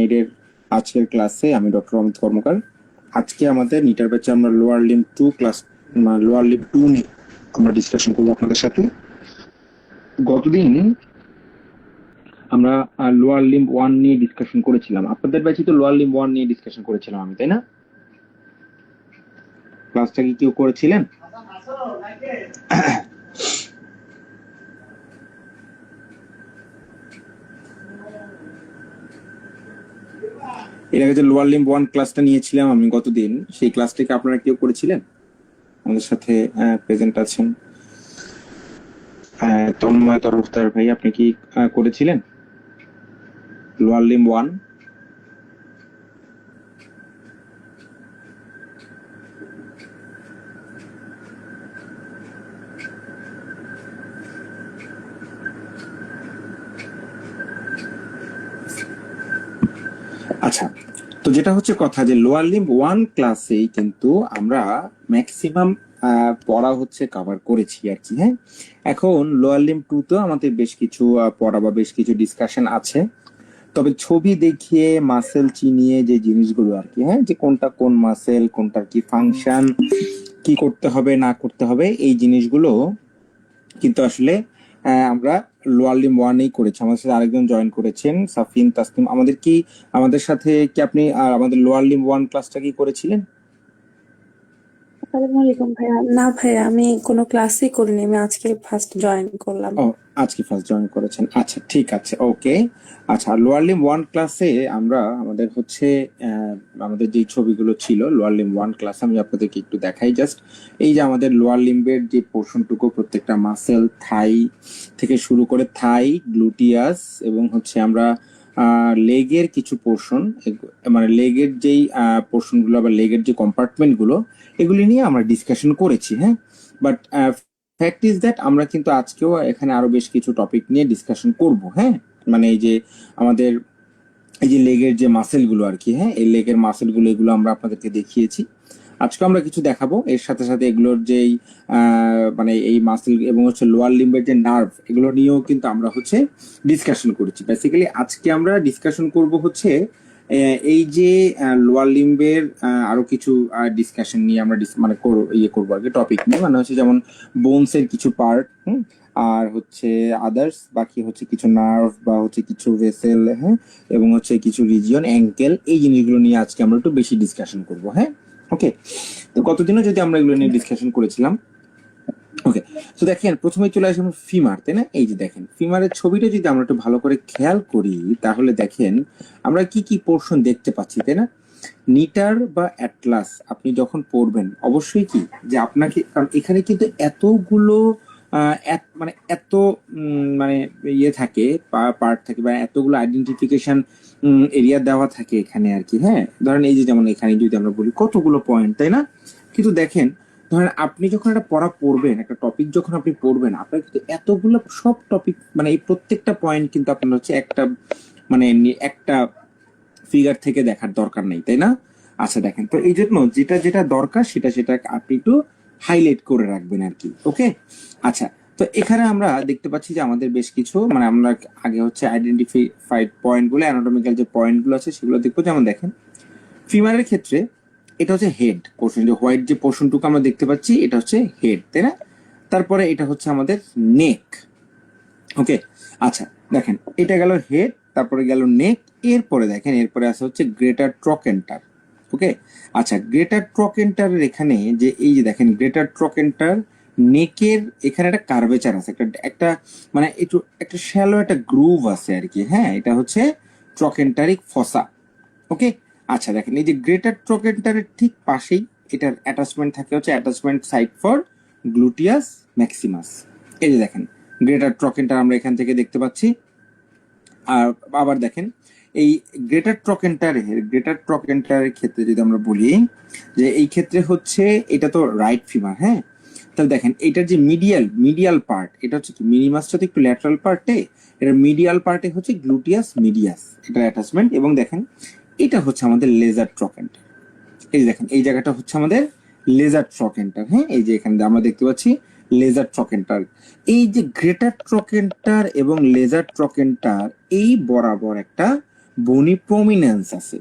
এর আজকের ক্লাসে আমি ডক্টর অমিত কর্মকার। আজকে আমাদের নিটার ব্যাচে আমরা lower limb 2 class lower limb 2 নিয়ে আমরা ডিসকাশন করব আপনাদের সাথে। গতদিন আমরা লোয়ার লিম্ব 1 নিয়ে ডিসকাশন করেছিলাম। আপনাদের ব্যাচে তো লোয়ার লিম্ব 1 নিয়ে ডিসকাশন করেছিলাম আমি, তাই না? ক্লাসটা কি কেউ করেছিলেন? এর আগে যে লোয়ার লিম্ব 1 ক্লাসটা নিয়েছিলাম আমি গতদিন, সেই ক্লাসটাকে আপনারা কেউ করেছিলেন? আমাদের সাথে প্রেজেন্ট আছেন তন্ময় তরফদার ভাই, আপনি কি করেছিলেন লোয়ার লিম্ব 1? আচ্ছা, তো যেটা হচ্ছে কথা যে লোয়ার লিম্ব 1 ক্লাসেই কিন্তু আমরা ম্যাক্সিমাম পড়া হচ্ছে কভার করেছি আর কি। হ্যাঁ, এখন লোয়ার লিম্ব 2 তো আমাদের বেশ কিছু পড়া বা বেশ কিছু ডিসকাশন আছে। তবে ছবি দেখিয়ে মাসেল চিনিয়ে যে জিনিসগুলো আর কি, হ্যাঁ, যে কোনটা কোন মাসেল, কোনটার কি ফাংশন, কি করতে হবে না করতে হবে, এই জিনিসগুলো কিন্তু আসলে আমরা লোয়ার লিম্ব 1-এই করেছি। আমাদের সাথে আরেকজন জয়েন করেছেন, সাফিন তাসনিম। আমাদের সাথে কি আপনি আমাদের লোয়ার লিম্ব 1 ক্লাসটা কি করেছিলেন? আসসালামু আলাইকুম ভাইয়া। না ভাইয়া, আমি কোনো ক্লাসই করিনি, আমি আজকে ফার্স্ট জয়েন করলাম। ও, আজকে ফার্স্ট জয়েন করেছেন, আচ্ছা ঠিক আছে, ওকে। আচ্ছা, লোয়ার লিম্ব 1 ক্লাসে আমরা আমাদের হচ্ছে আমাদের যে ছবিগুলো ছিল লোয়ার লিম্ব 1 ক্লাসে, আমি আপনাদেরকে একটু দেখাই জাস্ট। এই যে আমাদের লোয়ার লিম্বের যে পোর্শনটুকু, প্রত্যেকটা মাসেল, থাই থেকে শুরু করে থাই, গ্লুটিয়াস এবং হচ্ছে আমরা লেগের কিছু পোর্শন, মানে লেগের যেই পোর্শনগুলো বা লেগের যে কম্পার্টমেন্টগুলো, এগুলি নিয়ে আমরা ডিসকাশন করেছি। হ্যাঁ, বাট ফ্যাক্ট ইজ দ্যাট আমরা কিন্তু আজকেও এখানে আরো বেশ কিছু টপিক নিয়ে ডিসকাশন করব। হ্যাঁ, মানে এই যে আমাদের এই যে লেগের যে মাসেল গুলো আর কি, হ্যাঁ, এই লেগের মাসেল গুলো এগুলো আমরা আপনাদেরকে দেখিয়েছি। আজকে আমরা কিছু দেখাবো, এর সাথে সাথে এগুলোর যেই মানে এই মাসেল এবং হচ্ছে লোয়ার লিম্বের যে নার্ভ, এগুলো নিয়েও কিন্তু আমরা হচ্ছে ডিসকাশন করেছি। বেসিক্যালি আজকে আমরা ডিসকাশন করব হচ্ছে এই যে লোয়ার লিম্বের আরো কিছু ডিসকাশন নিয়ে আমরা মানে ইয়ে করবো আর কি, টপিক নিয়ে, মানে হচ্ছে যেমন বোনস এর কিছু পার্ট, আর হচ্ছে আদার্স, বাকি হচ্ছে কিছু নার্ভ বা হচ্ছে কিছু ভেসেল, হ্যাঁ, এবং হচ্ছে কিছু রিজিয়ন, অ্যাঙ্কেল, এই জিনিসগুলো নিয়ে আজকে আমরা একটু বেশি ডিসকাশন করব। হ্যাঁ, ওকে। তো গতদিনও যদি আমরা এগুলো নিয়ে ডিসকাশন করেছিলাম। ওকে, তো দেখেন প্রথমে চলে আসে ফিমার, তাই না? এই যে দেখেন ফিমারের ছবিটা যদি আমরা একটু ভালো করে খেয়াল করি, তাহলে দেখেন আমরা কি কি পোর্শন দেখতে পাচ্ছি, তাই না? নিটার বা অ্যাটলাস আপনি যখন পড়বেন, অবশ্যই কি যে আপনাকে, কারণ এখানে কিন্তু এতগুলো মানে এত মানে ইয়ে থাকে, পার্ট থাকে, বা এতগুলো আইডেন্টিফিকেশন এরিয়া দেওয়া থাকে এখানে আর কি। হ্যাঁ, ধরেন এই যে যেমন এখানে যদি আমরা বলি কতগুলো পয়েন্ট, তাই না? কিন্তু দেখেন, ধরেন আপনি যখন একটা পড়া পড়বেন, একটা টপিক যখন আপনি পড়বেন, আপনার কিন্তু এতগুলো সব টপিক, মানে এই প্রত্যেকটা পয়েন্ট কিন্তু আপনার হচ্ছে একটা মানে একটা ফিগার থেকে দেখার দরকার নেই, তাই না? আচ্ছা দেখেন, তো এই জন্য যেটা যেটা দরকার সেটা সেটা আপনি একটু হাইলাইট করে রাখবেন আর কি। ওকে, আচ্ছা, তো এখানে আমরা দেখতে পাচ্ছি যে আমাদের বেশ কিছু, মানে আমরা আগে হচ্ছে আইডেন্টিফাইড পয়েন্ট গুলো, অ্যানাটমিক্যাল যে পয়েন্ট গুলো আছে সেগুলো দেখবো। যেমন দেখেন ফিমারের ক্ষেত্রে এটা হচ্ছে হেড পোর্শন, যে হোয়াইট যে পোর্শনটুকু আমরা দেখতে পাচ্ছি এটা হচ্ছে হেড, তাই না? তারপরে এটা হচ্ছে আমাদের নেক। ওকে, আচ্ছা দেখেন এটা গেল হেড, তারপরে গেল নেক, এরপরে দেখেন এরপরে আসে হচ্ছে গ্রেটার ট্রকেন্টার। ওকে, আচ্ছা গ্রেটার ট্রকেন্টারের এখানে যে এই যে দেখেন গ্রেটার ট্রকেন্টার নেকের এখানে একটা কার্ভেচার আছে, একটা একটা মানে একটু একটা শ্যালো একটা গ্রুভ আছে আর কি। হ্যাঁ, এটা হচ্ছে ট্রকেন্টারিক ফসা। ওকে, আচ্ছা দেখেন এই যে গ্রেটার ট্রকেন্টারের ঠিক পাশেই এটার অ্যাটাচমেন্ট থাকে হচ্ছে attachment site for gluteus maximus. এই যে দেখেন গ্রেটার ট্রকেন্টার আমরা এখান থেকে দেখতে পাচ্ছি। আর আবার দেখেন এই গ্রেটার ট্রকেন্টারের ক্ষেত্রে যদি আমরা বলি যে এই ক্ষেত্রে হচ্ছে এটা তো রাইট ফিমার। হ্যাঁ, তাহলে দেখেন এটার যে মিডিয়াল পার্ট, এটা হচ্ছে কি মিনিমাসটা তো একটু ল্যাটারাল পার্টে, এটা মিডিয়াল পার্টে হচ্ছে গ্লুটিয়াস মিডিয়াস, এটার অ্যাটাচমেন্ট। এবং দেখেন এটা হচ্ছে আমাদের লেজার ট্রকেন্টার। এই যে দেখেন এই জায়গাটা হচ্ছে আমাদের লেজার ট্রকেন্টার। হ্যাঁ, এই যে এখানে আমরা দেখতে পাচ্ছি লেজার ট্রকেন্টার। এই যে গ্রেটার ট্রকেন্টার এবং লেজার ট্রকেন্টার এই বরাবর একটা বনি প্রমিনেন্স আছে,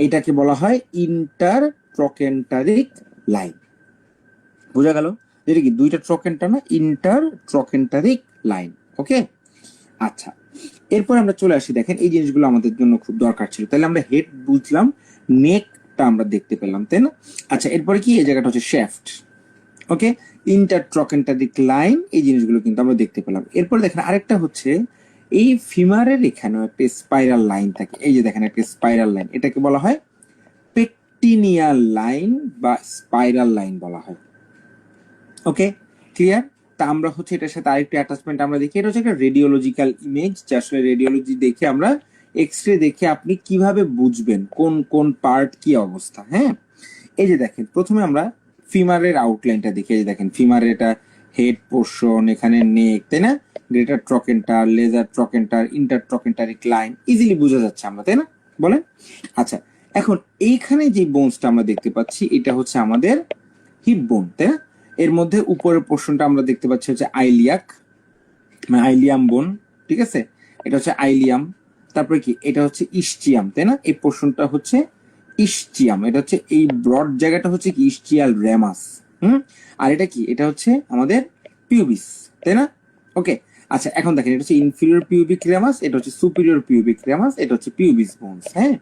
এটাকে বলা হয় ইন্টার ট্রকেন্টারিক লাইন। বোঝা গেল? যেটা কি দুইটা ট্রকেন্টার না, ইন্টার ট্রকেন্টারিক লাইন। ওকে, আচ্ছা এরপর আমরা চলে আসি, দেখেন এই জিনিসগুলো আমাদের জন্য খুব দরকার ছিল। তাহলে আমরা হেড বুঝলাম, নেকটা আমরা দেখতে পেলাম, তাই না? আচ্ছা এরপরে কি, এই জায়গাটা হচ্ছে শ্যাফট। ওকে, ইন্টার ট্রকেন্টারিক লাইন, এই জিনিসগুলো কিন্তু আমরা দেখতে পেলাম। এরপর দেখেন আরেকটা হচ্ছে, এই ফিমারের এখানেও একটা স্পাইরাল লাইন থাকে। এই যে দেখেন একটা স্পাইরাল লাইন, এটাকে বলা হয় পেকটিনিয়াল লাইন বা স্পাইরাল লাইন বলা হয়। ওকে, ক্লিয়ার? তা আমরা হচ্ছে এটার সাথে আরেকটা অ্যাটাচমেন্ট আমরা দেখি, এটা হচ্ছে একটা রেডিওলজিক্যাল ইমেজ, যে আসলে রেডিওলজি দেখে আমরা, এক্স রে দেখে আপনি কিভাবে বুঝবেন কোন কোন পার্ট কি অবস্থা। হ্যাঁ, এই যে দেখেন প্রথমে আমরা ফিমারের আউটলাইনটা দেখি। এই যে দেখেন ফিমারের এটা হেড পোর্শন, এখানে নেক, তাই না? Greater trochanter, lesser trochanter, inter trochanteric line, easily বোঝা যাচ্ছে আমরা, তাই না? বলেন। আচ্ছা এখন এইখানে যে বোনসটা আমরা দেখতে পাচ্ছি, এটা হচ্ছে আমাদের হিপ বোন, তাই না? এর মধ্যে উপরের পোর্শনটা আমরা দেখতে পাচ্ছি হচ্ছে আইলিয়াক, মানে আইলিয়াম বোন, ঠিক আছে? এটা হচ্ছে আইলিয়াম। তারপরে কি, এটা হচ্ছে ইস্চিয়াম, তাই না? এই পোর্শনটা হচ্ছে ইস্চিয়াম, এটা হচ্ছে এই ব্রড জায়গাটা হচ্ছে কি ইস্চিয়াল রেমাস। আর এটা কি, এটা হচ্ছে আমাদের পিউবিস, তাই না? ওকে, আচ্ছা এখন দেখেন এটা হচ্ছে ইনফিরিয়র পিউবিক রেমাস, এটা হচ্ছে সুপিরিয়র পিউবিক রেমাস, এটা হচ্ছে পিউবিস বোনস। হ্যাঁ,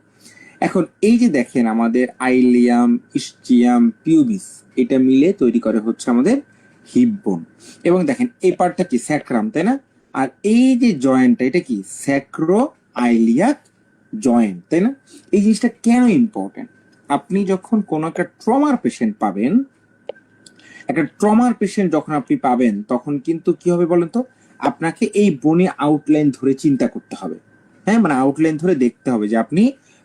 এখন এই যে দেখেন আমাদের আইলিয়াম, ইস্চিয়াম, পিউবিস, এটা মিলে তৈরি করে হচ্ছে আমাদের হিপ বোন। এবং দেখেন এই পার্টটা কি স্যাক্রাম, তাই না? আর এই যে জয়েন্টটা, এটা কি স্যাক্রো আইলিয়াক জয়েন্ট, তাই না? এই জিনিসটা কেন ইম্পর্টেন্ট? আপনি যখন কোনো একটা ট্রমার পেশেন্ট পাবেন, একটা ট্রমার পেশেন্ট যখন আপনি পাবেন, তখন কিন্তু কি হবে বলেন তো, আপনাকে এই বনি আউটলাইন ধরে চিন্তা করতে হবে। হ্যাঁ, মানে আউটলাইন ধরে দেখতে হবে যে আপনি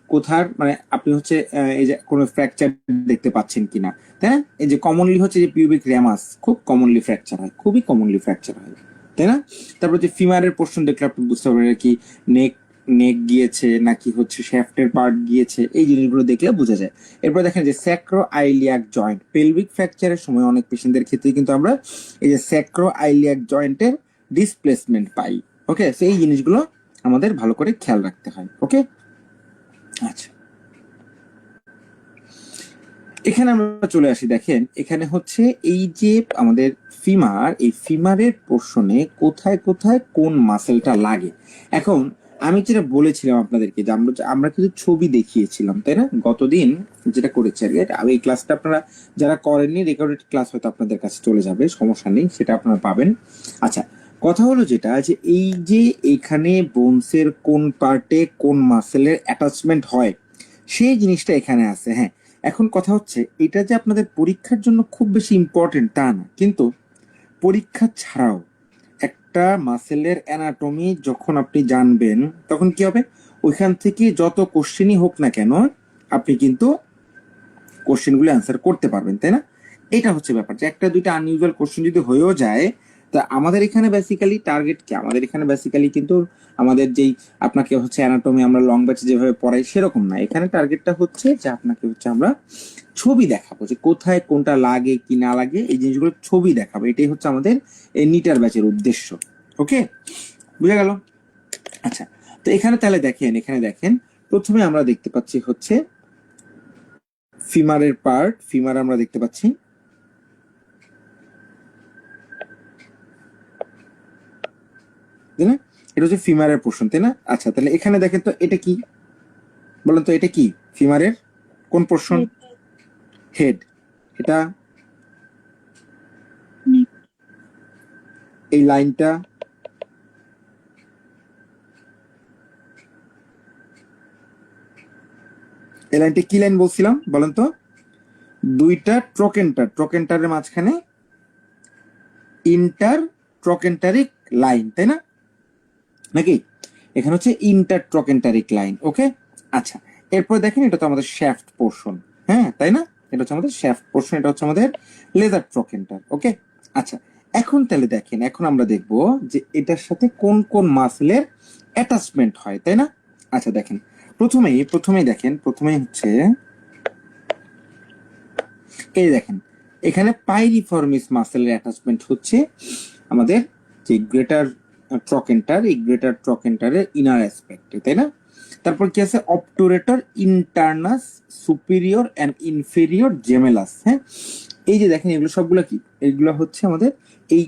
কোথার, মানে আপনি হচ্ছে এই যে কোনো ফ্র্যাকচার দেখতে পাচ্ছেন কিনা, তাই না? এই যে কমনলি হচ্ছে যে পিউবিক র্যামাস খুব কমনলি ফ্র্যাকচার হয়, খুবই কমনলি ফ্র্যাকচার হয়, তাই না? তারপর যে ফিমারের পোর্শন দেখলে আপনি বুঝতে পারবেন কি নেক, নেক গিয়েছে নাকি হচ্ছে শ্যাফটের পার্ট গিয়েছে, এই জিনিসগুলো দেখলে বোঝা যায়। এরপর দেখেন যে স্যাক্রো আইলিয়াক জয়েন্ট, পেলভিক ফ্র্যাকচারের সময় অনেক পেশেন্টদের ক্ষেত্রে কিন্তু আমরা এই যে স্যাক্রো আইলিয়াক জয়েন্টের ডিসপ্লেসমেন্ট পাই। ওকে, তো এই জিনিসগুলো আমাদের ভালো করে খেয়াল রাখতে হয়। ওকে, আচ্ছা এখানে আমরা চলে আসি, দেখেন এখানে হচ্ছে এই যে আমাদের ফিমার, এই ফিমারের পোর্শনে কোথায় কোথায় কোন মাসেলটা লাগে। এখন আমি যেটা বলেছিলাম আপনাদেরকে যে আমরা কিন্তু ছবি দেখিয়েছিলাম, তাই না? গতদিন যেটা করেছি আর কি, এই ক্লাসটা আপনারা যারা করেননি, রেকর্ডেড ক্লাস হয়তো আপনাদের কাছে চলে যাবে, সমস্যা নেই, সেটা আপনারা পাবেন। আচ্ছা, কথা হলো যেটা, যে এই যে এখানে বোনসের কোন পার্টে কোন মাসেলের অ্যাটাচমেন্ট হয়, সেই জিনিসটা এখানে আছে। হ্যাঁ, এখন কথা হচ্ছে এটা যে আপনাদের পরীক্ষার জন্য খুব বেশি ইম্পর্টেন্ট তা না, কিন্তু পরীক্ষা ছাড়াও একটা মাসেলের অ্যানাটমি যখন আপনি জানবেন, তখন কি হবে, ওইখান থেকে যত কোশ্চেনই হোক না কেন আপনি কিন্তু কোশ্চেনগুলো অ্যান্সার করতে পারবেন, তাই না? এটা হচ্ছে ব্যাপার, যে একটা দুইটা আনইউজুয়াল কোশ্চেন যদি হয়েও যায়, তা আমাদের এখানে বেসিক্যালি টার্গেট কি, আমাদের এখানে বেসিক্যালি কিন্তু আমাদের যেই আপনাকে হচ্ছে অ্যানাটমি আমরা লং ব্যাচে যেভাবে পড়াই সেরকম না, এখানে টার্গেটটা হচ্ছে যে আপনাকে হচ্ছে আমরা ছবি দেখাবো, যে কোথায় কোনটা লাগে কি না লাগে, এই জিনিসগুলো ছবি দেখাবো। এটাই হচ্ছে আমাদের এই নিটার ব্যাচের উদ্দেশ্য। ওকে, বুঝা গেল? আচ্ছা, তো এখানে তাহলে দেখেন, এখানে দেখেন প্রথমে আমরা দেখতে পাচ্ছি হচ্ছে ফিমারের পার্ট, ফিমার আমরা দেখতে পাচ্ছি, তাই না? এটা হচ্ছে ফিমারের পোর্শন, তাই না? আচ্ছা তাহলে এখানে দেখেন তো এটা কি, বলেন তো এটা কি ফিমারের কোন পোর্শন? হেড। এটা এই লাইনটা, এই লাইনটা কি লাইন বলছিলাম বলেন তো? দুইটা ট্রকেন্টার, ট্রকেন্টারের মাঝখানে ইন্টার ট্রকেন্টারিক লাইন, তাই না? নাকি এখানে হচ্ছে ইন্টার ট্রকেন্টারিক লাইন। ওকে, আচ্ছা এরপর দেখেন এটা তো আমাদের শ্যাফট পোর্শন, হ্যাঁ তাই না? এটা হচ্ছে আমাদের শ্যাফট পোর্শন, এটা হচ্ছে আমাদের লেজার ট্রকেন্টার। ওকে, আচ্ছা এখন তাহলে দেখেন, এখন আমরা দেখব যে এটার সাথে কোন কোন মাসলের অ্যাটাচমেন্ট হয়, তাই না? আচ্ছা দেখেন প্রথমেই দেখেন, প্রথমেই হচ্ছে এই দেখেন এখানে পাইরিফর্মিস মাসেলের অ্যাটাচমেন্ট হচ্ছে আমাদের যে গ্রেটার ট্রকেন্টার, এই গ্রেটার ট্রকেন্টারের ইনার অ্যাসপেক্টে, তাই না? তারপর কি আছে, অবটুরেটর ইন্টারনাস সুপিরিয়র অ্যান্ড ইনফেরিয়র জেমেলাস। হ্যাঁ, এই যে দেখেন এগুলো সবগুলো কি, এগুলো হচ্ছে আমাদের এই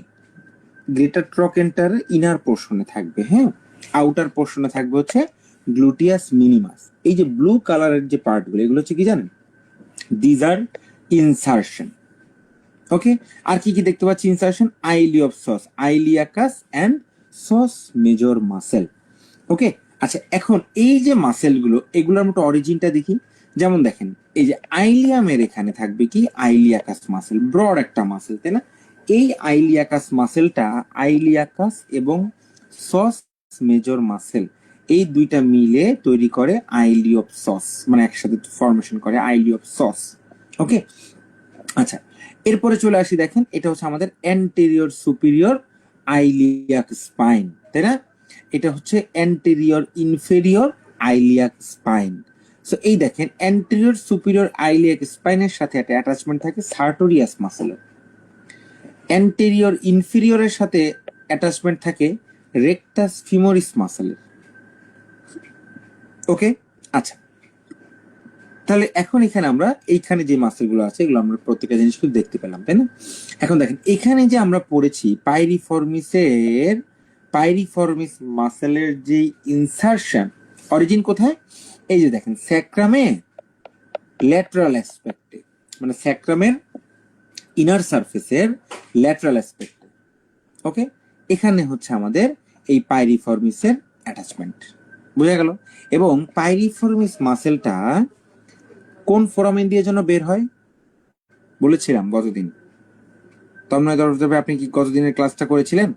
গ্রেটার ট্রকেন্টারের ইনার পোর্শনে থাকবে। হ্যাঁ, আউটার পোর্শনে থাকবে হচ্ছে গ্লুটিয়াস মিনিমাস। এই যে ব্লু কালারের যে পার্টগুলো, এগুলো হচ্ছে কি জানেন, দিজ আর ইনসারশন। ওকে, আর কি কি দেখতে পাচ্ছি insertion, iliopsoas, iliacus and psoas major muscle. Okay, আচ্ছা এখন এই যে মাসেলগুলো, এগুলোর আমরা অরিজিনটা দেখি। যেমন দেখেন এই যে আইলিয়ামের এখানে থাকবে কি আইলিয়াকাস মাসেল, ব্রড একটা মাসেল, তাই না? এই আইলিয়াকাস মাসেলটা, আইলিয়াকাস এবং সস মেজর মাসেল, এই দুইটা মিলে তৈরি করে আইলিওপসস, মানে একসাথে ফর্মেশন করে আইলিওপসস। ওকে, আচ্ছা এরপরে চলে আসি, দেখেন এটা হচ্ছে আমাদের অ্যান্টেরিয়র সুপিরিয়র আইলিয়াক স্পাইন, তাই না? এটা হচ্ছে anterior inferior iliac spine. So এই দেখেন অ্যান্টেরিয়র সুপিরিয়র আইলিয়াক স্পাইনের সাথে একটা অ্যাটাচমেন্ট থাকে সার্টোরিয়াস মাসেলের, অ্যান্টেরিয়র ইনফেরিয়রের সাথে অ্যাটাচমেন্ট থাকে রেকটাস ফিমোরিস মাসেলের। ওকে, আচ্ছা তাহলে এখন এখানে আমরা এইখানে যে মাসেলগুলো আছে এগুলো আমরা প্রত্যেকটা জিনিস কিন্তু দেখতে পেলাম, তাই না? এখন দেখেন এখানে যে আমরা পড়েছি পাইরিফর্মিস মাসেলের যে ইনসারশন, অরিজিন কোথায়? এই যে দেখেন স্যাক্রামে ল্যাটারাল অ্যাসপেক্টে, মানে স্যাক্রামের ইনার সারফেসের ল্যাটারাল অ্যাসপেক্টে। ওকে, এখানে হচ্ছে আমাদের এই পাইরিফর্মিসের অ্যাটাচমেন্ট, বোঝা গেল? এবং পাইরিফর্মিস মাসেলটা কোন ফোরামেন দিয়ে যেন বের হয় বলেছিলাম গতদিন, তন্ময় দর্শক আপনি কি গতদিনের ক্লাসটা করেছিলেন?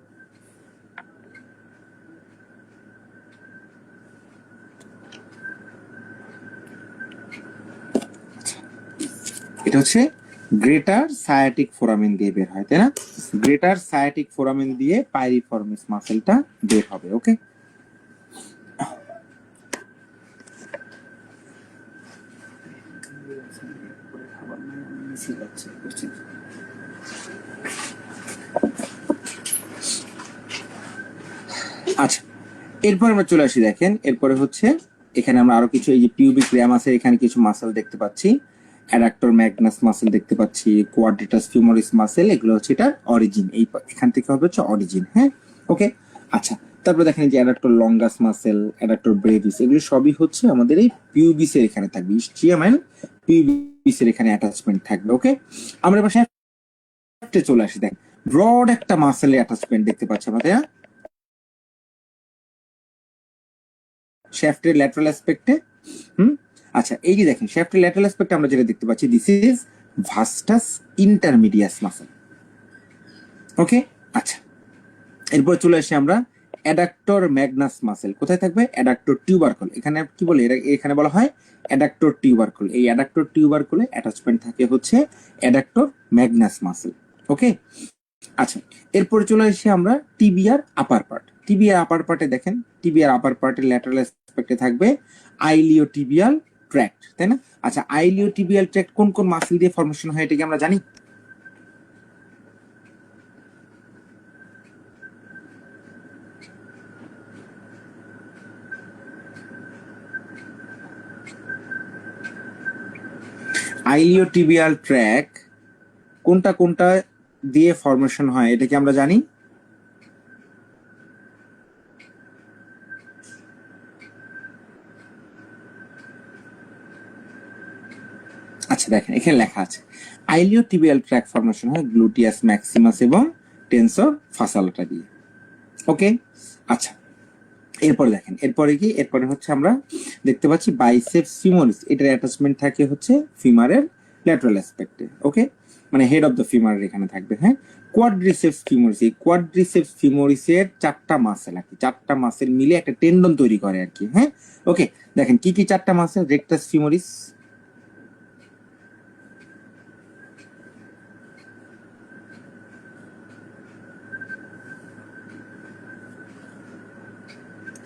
এটা হচ্ছে গ্রেটার সায়াটিক ফোরামেন দিয়ে বের হয়, তাই না? গ্রেটার সায়াটিক ফোরামেন দিয়ে পাইরিফর্মিস মাসেলটা বের হবে। ওকে, আচ্ছা এরপর আমরা চলে আসি, দেখেন এরপরে হচ্ছে এখানে আমরা আরো কিছু এই যে পিউবিক র্যামাসের এখানে কিছু মাসেল দেখতে পাচ্ছি, অ্যাডাক্টর ম্যাগনাস মাসেল দেখতে পাচ্ছি, কোয়াড্রেটাস ফিউমারিস মাসেল, এগুলো হচ্ছে এটার অরিজিন, এই এখান থেকে হবে হচ্ছে অরিজিন। হ্যাঁ, ওকে, আচ্ছা তারপর দেখেন যে adductor longus muscle, adductor Brevis, এগুলো সবই হচ্ছে আমাদের এই পিউবিসের এখানে থাকবে, ইস্ট্রিয়াম এন্ড পিউবিসের এখানে অ্যাটাচমেন্ট থাকবে। ওকে, আমরা এবার শ্যাফটে চলে আসি, দেখ ব্রড একটা মাসেলের অ্যাটাচমেন্ট দেখতে পাচ্ছি আমরা, তাই না? শ্যাফটের ল্যাটারাল অ্যাসপেক্টে। আচ্ছা এই যে দেখেন শ্যাফটের ল্যাটারাল অ্যাসপেক্টে আমরা যেটা দেখতে পাচ্ছি, দিস ইজ ভাস্টাস ইন্টারমিডিয়াস মাসেল। ওকে, আচ্ছা এরপর চলে আসি আমরা অ্যাডাক্টর ম্যাগনাস মাসেল, কোথায় থাকবে? অ্যাডাক্টর টিউবারকল, এখানে কি বলে, এখানে বলা হয় অ্যাডাক্টর টিউবারকল। এই অ্যাডাক্টর টিউবারকলে অ্যাটাচমেন্ট থাকে হচ্ছে অ্যাডাক্টর ম্যাগনাস মাসেল। ওকে, আচ্ছা এরপরে চলে আসি আমরা টিবিয়ার আপার পার্ট। টিবিয়ার আপার পার্টে দেখেন, টিবিয়ার আপার পার্টের ল্যাটারাল অ্যাসপেক্টে থাকবে আইলিওটিবিয়াল ট্র্যাক্ট, তাই না? আচ্ছা আইলিওটিবিয়াল ট্র্যাক্ট কোন কোন মাসেল দিয়ে ফর্মেশন হয় এটা কি আমরা জানি? আইলিওটিবিয়াল ট্র্যাক কোনটা কোনটা দিয়ে ফর্মেশন হয় এটা কি আমরা জানি? আচ্ছা দেখেন এখানে লেখা আছে আইলিওটিবিয়াল ট্র্যাক ফর্মেশন হয় গ্লুটিয়াস ম্যাক্সিমাস এবং টেনসর ফাসালাটা দিয়ে। ওকে, আচ্ছা এরপরে দেখেন এরপরে কি, এরপরে হচ্ছে আমরা দেখতে পাচ্ছি বাইসেপস ফিমোরিস, এটার অ্যাটাচমেন্ট থাকে হচ্ছে ফিমারের ল্যাটারাল অ্যাসপেক্টে। ওকে, মানে হেড অফ দ্য ফিমারের এখানে থাকবে। হ্যাঁ, কোয়াড্রিসেপস ফিমোরিস, এই কোয়াড্রিসেপস ফিমোরিসের চারটা মাসেল আর কি, চারটা মাসেল মিলে একটা টেন্ডন তৈরি করে আর কি। হ্যাঁ, ওকে দেখেন কি কি চারটা মাসেল, রেকটাস ফিমোরিস,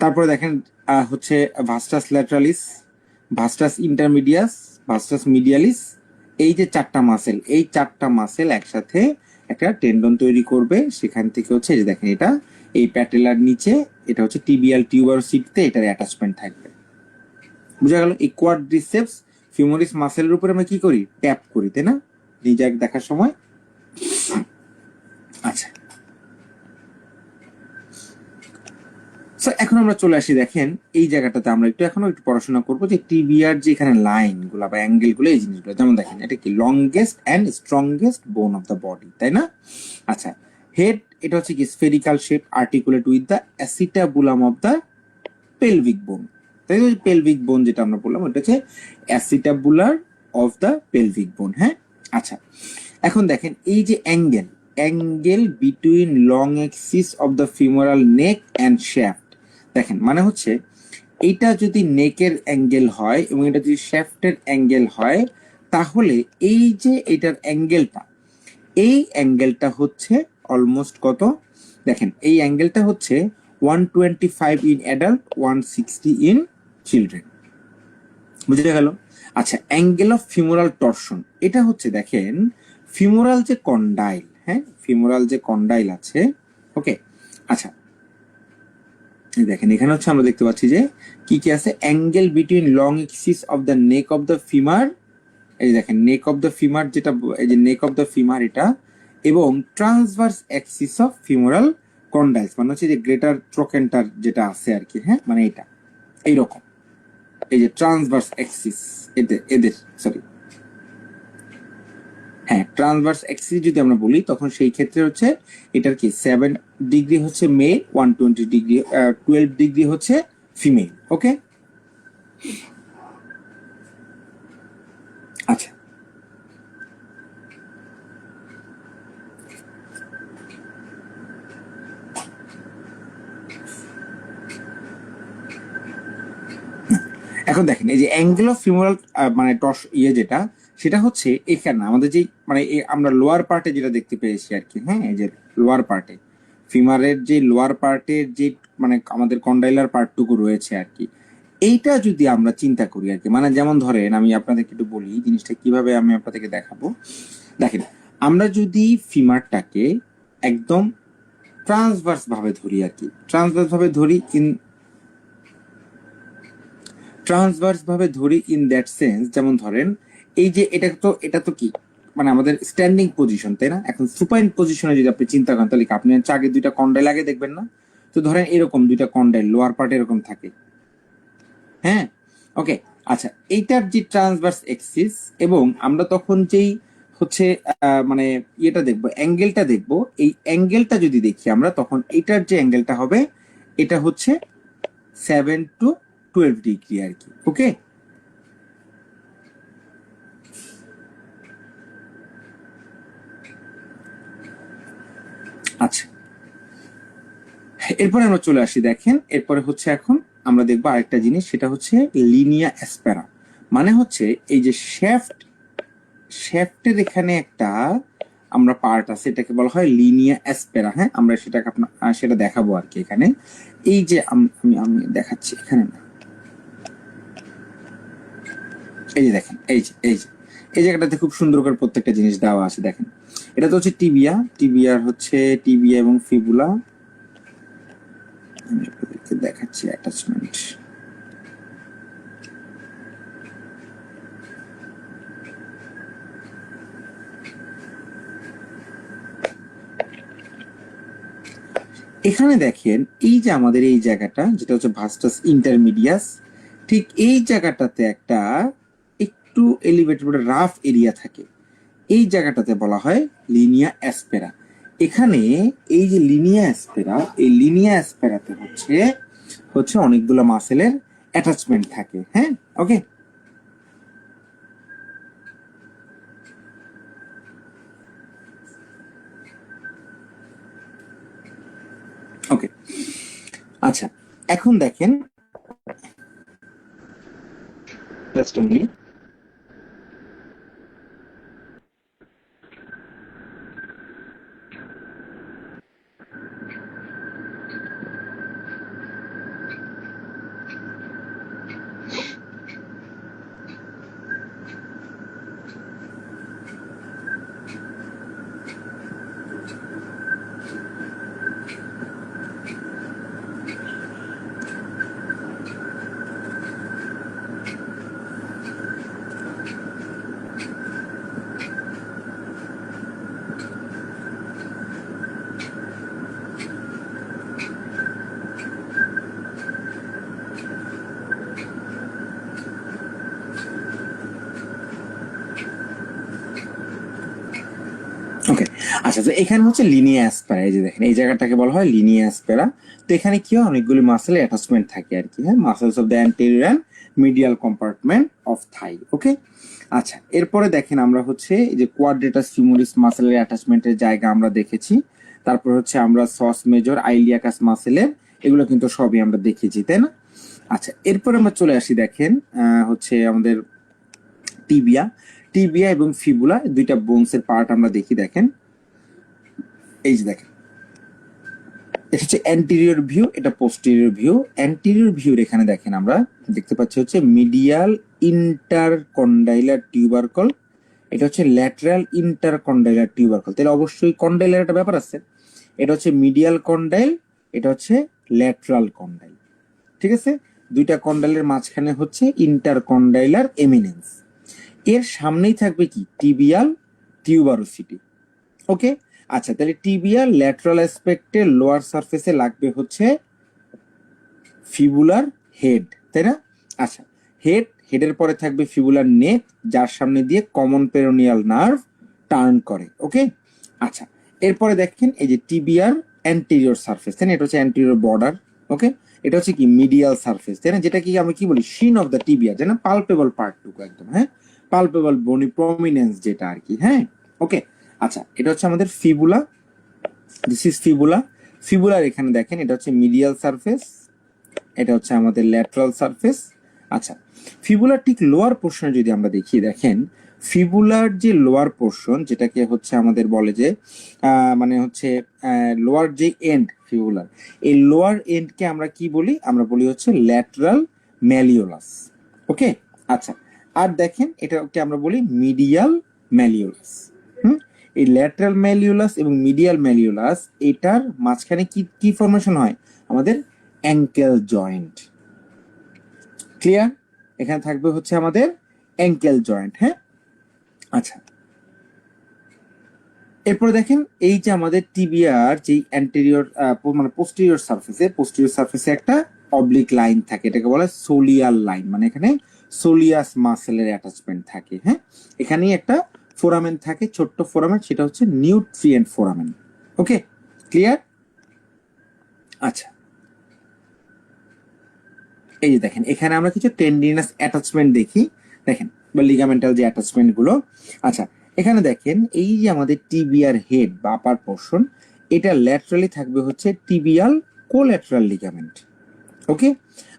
তারপরে দেখেন হচ্ছে ভাস্টাস ল্যাটারালিস, ভাস্টাস ইন্টারমিডিয়াস, ভাস্টাস মিডিয়ালিস, এই যে চারটা মাসেল, এই চারটা মাসেল একসাথে একটা টেন্ডন তৈরি করবে। সেখান থেকে হচ্ছে এই যে দেখেন এটা এই প্যাটেলার নিচে এটা হচ্ছে টিবিয়াল টিউবারোসিটিতে এটার অ্যাটাচমেন্ট থাকবে। বুঝা গেল? এই কোয়াড্রিসেপস ফিমোরিস মাসেলের উপরে আমরা কি করি, ট্যাপ করি, তাই না, নিজে দেখার সময়। আচ্ছা, এখন আমরা চলে আসি, দেখেন এই জায়গাটাতে আমরা এখনো একটু পড়াশোনা করবো যে টিবিআর যে এখানে লাইন গুলা বা অ্যাঙ্গেল গুলো, এই জিনিসগুলো, যেমন দেখেন এটা কি লংগেস্ট অ্যান্ড স্ট্রংগেস্ট বোন অফ দ্য বডি, তাই না? আচ্ছা, হেড এটা হচ্ছে কি spherical shape, articulate with the acetabulum of the pelvic বোন, তাই তো? পেলভিক বোন যেটা আমরা বললাম ওটা হচ্ছে অ্যাসিটাবুলার অফ দ্য পেলভিক বোন। হ্যাঁ, আচ্ছা, এখন দেখেন এই যে angle between long axis of the femoral neck and shaft, দেখেন মানে হচ্ছে এইটা যদি নেকের অ্যাঙ্গেল হয় এবং এটা যদি শ্যাফটের অ্যাঙ্গেল হয়, তাহলে এই যে এটার অ্যাঙ্গেলটা, এই অ্যাঙ্গেলটা হচ্ছে অলমোস্ট কত, দেখেন এই অ্যাঙ্গেলটা হচ্ছে 125 ইন অ্যাডাল্ট, 160 ইন চিলড্রেন। বুঝে গেল? আচ্ছা, অ্যাঙ্গেল অফ ফিমোরাল টর্শন, এটা হচ্ছে দেখেন ফিমোরাল যে কন্ডাইল, হ্যাঁ ফিমোরাল যে কন্ডাইল আছে, ওকে। আচ্ছা, দেখেন এখানে হচ্ছে আমরা দেখতে পাচ্ছি যে কি কি আছে, angle between long axis of the neck of the femur, এই দেখেন নেক অফ দ্য ফিমার যেটা, এই যে নেক অফ দ্য ফিমার এটা, এবং ট্রান্সভার্স অ্যাক্সিস অফ ফিমোরাল কন্ডাইলস, মানে হচ্ছে যে গ্রেটার ট্রোকেন্টার যেটা আছে আর কি, হ্যাঁ মানে এটা এইরকম, এই যে ট্রান্সভার্স অ্যাক্সিস এদের সরি, হ্যাঁ ট্রান্সভার্স অ্যাক্সিস যদি আমরা বলি তখন সেই ক্ষেত্রে হচ্ছে এটার কি 7 ডিগ্রি হচ্ছে মেল, 120 ডিগ্রি 12 ডিগ্রি হচ্ছে ফিমেল। ওকে, আচ্ছা, এখন দেখেন এই যে অ্যাঙ্গেল অফ ফিমোরাল মানে টর্স যেটা, সেটা হচ্ছে এখানে আমাদের যে মানে আমরা লোয়ার পার্টে যেটা দেখতে পেয়েছি আর কি, হ্যাঁ এই যে লোয়ার পার্টে ফিমারের যে লোয়ার পার্টের যে মানে আমাদের কন্ডাইলার পার্টটুকু রয়েছে আর কি, এইটা যদি আমরা চিন্তা করি আর কি, মানে যেমন ধরেন আমি আপনাদেরকে একটু বলি জিনিসটা কিভাবে আমি আপনাদেরকে দেখাবো। দেখেন আমরা যদি ফিমারটাকে একদম ট্রান্সভার্স ভাবে ধরি আর কি, ট্রান্সভার্স ভাবে ধরি ইন দ্যাট সেন্স, যেমন ধরেন এই যে এটা তো কি মানে আমাদের স্ট্যান্ডিং পজিশন, তাই না? এখন সুপাইন পজিশনে যদি আপনি চিন্তা করেন তাহলে আপনি আগে দুইটা কন্ডাইল আগে দেখবেন না? তো ধরেন এরকম দুইটা কন্ডাইল লোয়ার পার্ট এরকম থাকে, হ্যাঁ ওকে। আচ্ছা, এইটার যে ট্রান্সভার্স এক্সিস, এবং আমরা তখন যেই হচ্ছে মানে ইয়েটা দেখবো, অ্যাঙ্গেলটা দেখবো, এই অ্যাঙ্গেলটা যদি দেখি আমরা তখন এইটার যে অ্যাঙ্গেলটা হবে এটা হচ্ছে 7 to 12 ডিগ্রি আর কি। ওকে, আচ্ছা, এরপরে আমরা চলে আসি, দেখেন এরপরে হচ্ছে এখন আমরা দেখবো আরেকটা জিনিস, সেটা হচ্ছে লিনিয়া অ্যাসপেরা, মানে হচ্ছে এই যে শ্যাফটের এখানে একটা আমরা পার্ট আছে, এটাকে বলা হয় লিনিয়া অ্যাসপেরা। হ্যাঁ, আমরা সেটাকে সেটা দেখাবো আর কি এখানে, এই যে আমি দেখাচ্ছি এখানে না, এই যে দেখেন এই জায়গাটাতে খুব সুন্দর করে প্রত্যেকটা জিনিস দেওয়া আছে। দেখেন এটা তো হচ্ছে টিবিয়া হচ্ছে টিবিয়া এবং ফিবুলা, আমি আপনাদেরকে দেখাচ্ছি অ্যাটাচমেন্ট। এখানে দেখেন এই যে আমাদের এই জায়গাটা যেটা হচ্ছে ভাস্টাস ইন্টারমিডিয়াস, ঠিক এই জায়গাটাতে একটা একটু এলিভেটেড রাফ এরিয়া থাকে, এই জায়গাটাতে বলা হয় লিনিয়া অ্যাসপেরা। এখানে এই যে লিনিয়া অ্যাসপেরা, এই লিনিয়া অ্যাসপেরাতে হচ্ছে অনেকগুলো মাসেলের অ্যাটাচমেন্ট থাকে। হ্যাঁ ওকে, ওকে, আচ্ছা, এখন দেখেন জাস্ট a minute। আচ্ছা, তো এখানে হচ্ছে লিনিয়া অ্যাসপেরা, এই যে দেখেন এই জায়গাটাকে বলা হয় লিনিয়া অ্যাসপেরা। তো এখানে কি হয়, অনেকগুলি মাসেলের অ্যাটাচমেন্ট থাকে আর কি, হ্যাঁ, muscles of the anterior and medial compartment of thigh. Okay, আচ্ছা, এরপরে দেখেন আমরা হচ্ছে এই যে কোয়াড্রেটাস ফিমোরিস মাসেলের অ্যাটাচমেন্টের জায়গা আমরা দেখেছি। তারপর হচ্ছে আমরা সস মেজর আইলিয়াকাস মাসেলের, এগুলো কিন্তু সবই আমরা দেখেছি, তাই না? আচ্ছা, এরপর আমরা চলে আসি, দেখেন হচ্ছে আমাদের টিবিয়া। টিবিয়া এবং ফিবুলা দুইটা বোনসের পার্ট আমরা দেখি। দেখেন এই যে দেখেন, এটা হচ্ছে অ্যান্টেরিয়র ভিউ, এটা পোস্টেরিয়র ভিউ। অ্যান্টেরিয়র ভিউর এখানে দেখেন আমরা দেখতে পাচ্ছি হচ্ছে মিডিয়াল ইন্টারকন্ডাইলার টিউবারকল, এটা হচ্ছে ল্যাটারাল ইন্টারকন্ডাইলার টিউবারকল। তাহলে অবশ্যই কন্ডাইলার একটা ব্যাপার আছে, এটা হচ্ছে মিডিয়াল কন্ডাইল, এটা হচ্ছে ল্যাটারাল কন্ডাইল। ঠিক আছে, দুইটা কন্ডাইলের মাঝখানে হচ্ছে ইন্টারকন্ডাইলার এমিনেন্স। এর সামনেই থাকবে কি, টিবিয়াল টিউবারোসিটি। ওকে, আচ্ছা, তাহলে টিবিয়াল ল্যাটারাল অ্যাসপেক্টের লোয়ার সারফেসে লাগবে হচ্ছে ফিবুলার হেড, তাই না? আচ্ছা, হেডের পরে থাকবে ফিবুলার নেক, যার সামনে দিয়ে কমন পেরোনিয়াল নার্ভ টার্ন করে। ওকে, আচ্ছা, এরপরে দেখেন এই যে টিবিয়ার অ্যান্টেরিয়র সারফেস, তাই না? এটা হচ্ছে অ্যান্টেরিয়র বর্ডার। ওকে, এটা হচ্ছে কি মিডিয়াল সারফেস, তাই না? যেটা কি আমরা কি বলি, শিন অফ দ্য টিবিয়া, যেন পালপেবল পার্টটুকু একদম, হ্যাঁ, পালপেবল বনি প্রমিনেন্স যেটা আর কি, হ্যাঁ। ওকে, আচ্ছা, এটা হচ্ছে আমাদের fibula, this is fibula. Fibular এখানে দেখেন এটা হচ্ছে মিডিয়াল সারফেস, এটা হচ্ছে আমাদের ল্যাটারাল সারফেস। আচ্ছা, ফিবুলার ঠিক লোয়ার পোর্শনে যদি আমরা দেখি, দেখেন ফিবুলার যে লোয়ার পোর্শন, যেটাকে হচ্ছে আমাদের বলে যে মানে হচ্ছে লোয়ার যে এন্ড ফিবুলার, এই লোয়ার এন্ডকে আমরা কি বলি, আমরা বলি হচ্ছে ল্যাটারাল ম্যালিওলাস। ওকে, আচ্ছা, আর দেখেন এটাকে আমরা বলি মিডিয়াল ম্যালিওলাস। হুম, এই ল্যাটারাল ম্যালিওলাস এবং মিডিয়াল ম্যালিওলাস, এটার মাঝখানে কি কি ফর্মেশন হয়, আমাদের অ্যাঙ্কেল জয়েন্ট। ক্লিয়ার? এখানে থাকবে হচ্ছে আমাদের অ্যাঙ্কেল জয়েন্ট, হ্যাঁ। আচ্ছা, এরপরে দেখেন এই যে আমাদের টিবিয়ার যে অ্যান্টেরিয়র মানে পোস্টেরিয়র সারফেসে একটা অবলিক লাইন থাকে, এটাকে বলে সোলিয়াল লাইন, মানে এখানে সোলিয়াস মাসেলের অ্যাটাচমেন্ট থাকে, হ্যাঁ। এখানেই একটা ফোরামেন থাকে, ছোট্ট ফোরামেন, সেটা হচ্ছে নিউট্রিয়েন্ট ফোরামেন। ওকে, ক্লিয়ার? আচ্ছা, এই যে দেখেন এখানে আমরা কিছু টেন্ডিনাস অ্যাটাচমেন্ট দেখি, দেখেন, বা লিগামেন্টাল যে অ্যাটাচমেন্ট গুলো। আচ্ছা, এখানে দেখেন এই যে আমাদের টিবিয়ার হেড বা আপার পোর্শন, এটা ল্যাটারালি থাকবে হচ্ছে টিবিয়াল কোল্যাটারাল লিগামেন্ট। ওকে,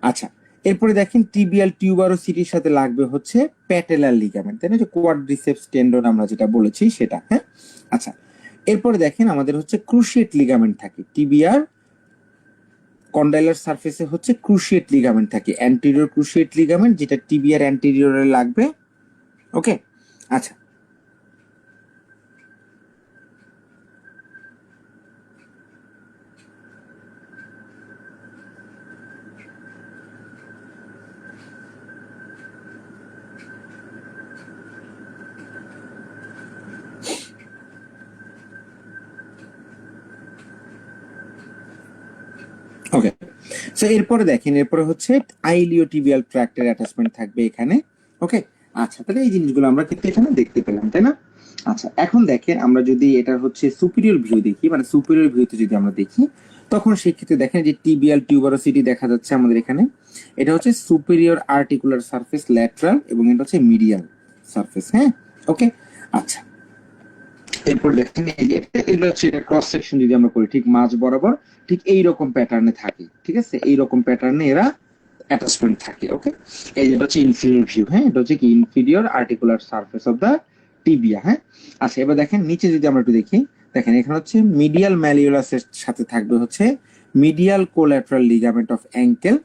আচ্ছা, এরপরে দেখেন টিবিয়াল টিউবারোসিটির সাথে লাগবে হচ্ছে প্যাটেলার লিগামেন্ট, তাই না? যে কোয়াড্রিসেপস টেন্ডন আমরা যেটা বলেছি সেটা, হ্যাঁ। আচ্ছা, এরপরে দেখেন আমাদের হচ্ছে ক্রুশিয়েট লিগামেন্ট থাকে, টিবিয়ার কন্ডাইলার সারফেসে হচ্ছে ক্রুশিয়েট লিগামেন্ট থাকে, অ্যান্টেরিয়র ক্রুশিয়েট লিগামেন্ট, যেটা টিবিয়ার অ্যান্টেরিয়রে লাগবে। ওকে, আচ্ছা, ওকে, সো এরপরে দেখেন, এরপরে হচ্ছে আইলিওটিবিয়াল ট্র্যাক্টের অ্যাটাচমেন্ট থাকবে এখানে। ওকে, আচ্ছা, তাহলে এই জিনিসগুলো আমরা কিন্তু এখানে দেখতে পেলাম, তাই না? আচ্ছা, এখন দেখেন আমরা যদি এটার হচ্ছে সুপিরিয়র ভিউ দেখি, মানে সুপিরিয়র ভিউতে যদি আমরা দেখি, তখন সেই ক্ষেত্রে দেখেন যে টিবিয়াল টিউবারোসিটি দেখা যাচ্ছে আমাদের এখানে, এটা হচ্ছে সুপিরিয়র আর্টিকুলার সারফেস ল্যাটারাল, এবং এটা হচ্ছে মিডিয়াল সারফেস, হ্যাঁ। ওকে, আচ্ছা, এরপর দেখেন এই যে এগুলো হচ্ছে ক্রস সেকশন যদি আমরা করি, ঠিক মাঝ বরাবর ঠিক এইরকম প্যাটার্নে থাকে, ঠিক আছে, এইরকম প্যাটার্নে এরা অ্যাটাচমেন্ট থাকে। ওকে, এই যেটা হচ্ছে ইনফিরিয়র ভিউ, হ্যাঁ, এটা হচ্ছে কি inferior articular surface of the tibia, হ্যাঁ। আচ্ছা, এবার দেখেন নিচে যদি আমরা একটু দেখি, দেখেন এখানে হচ্ছে মিডিয়াল ম্যালিওলাসের সাথে থাকবে হচ্ছে medial collateral ligament of ankle.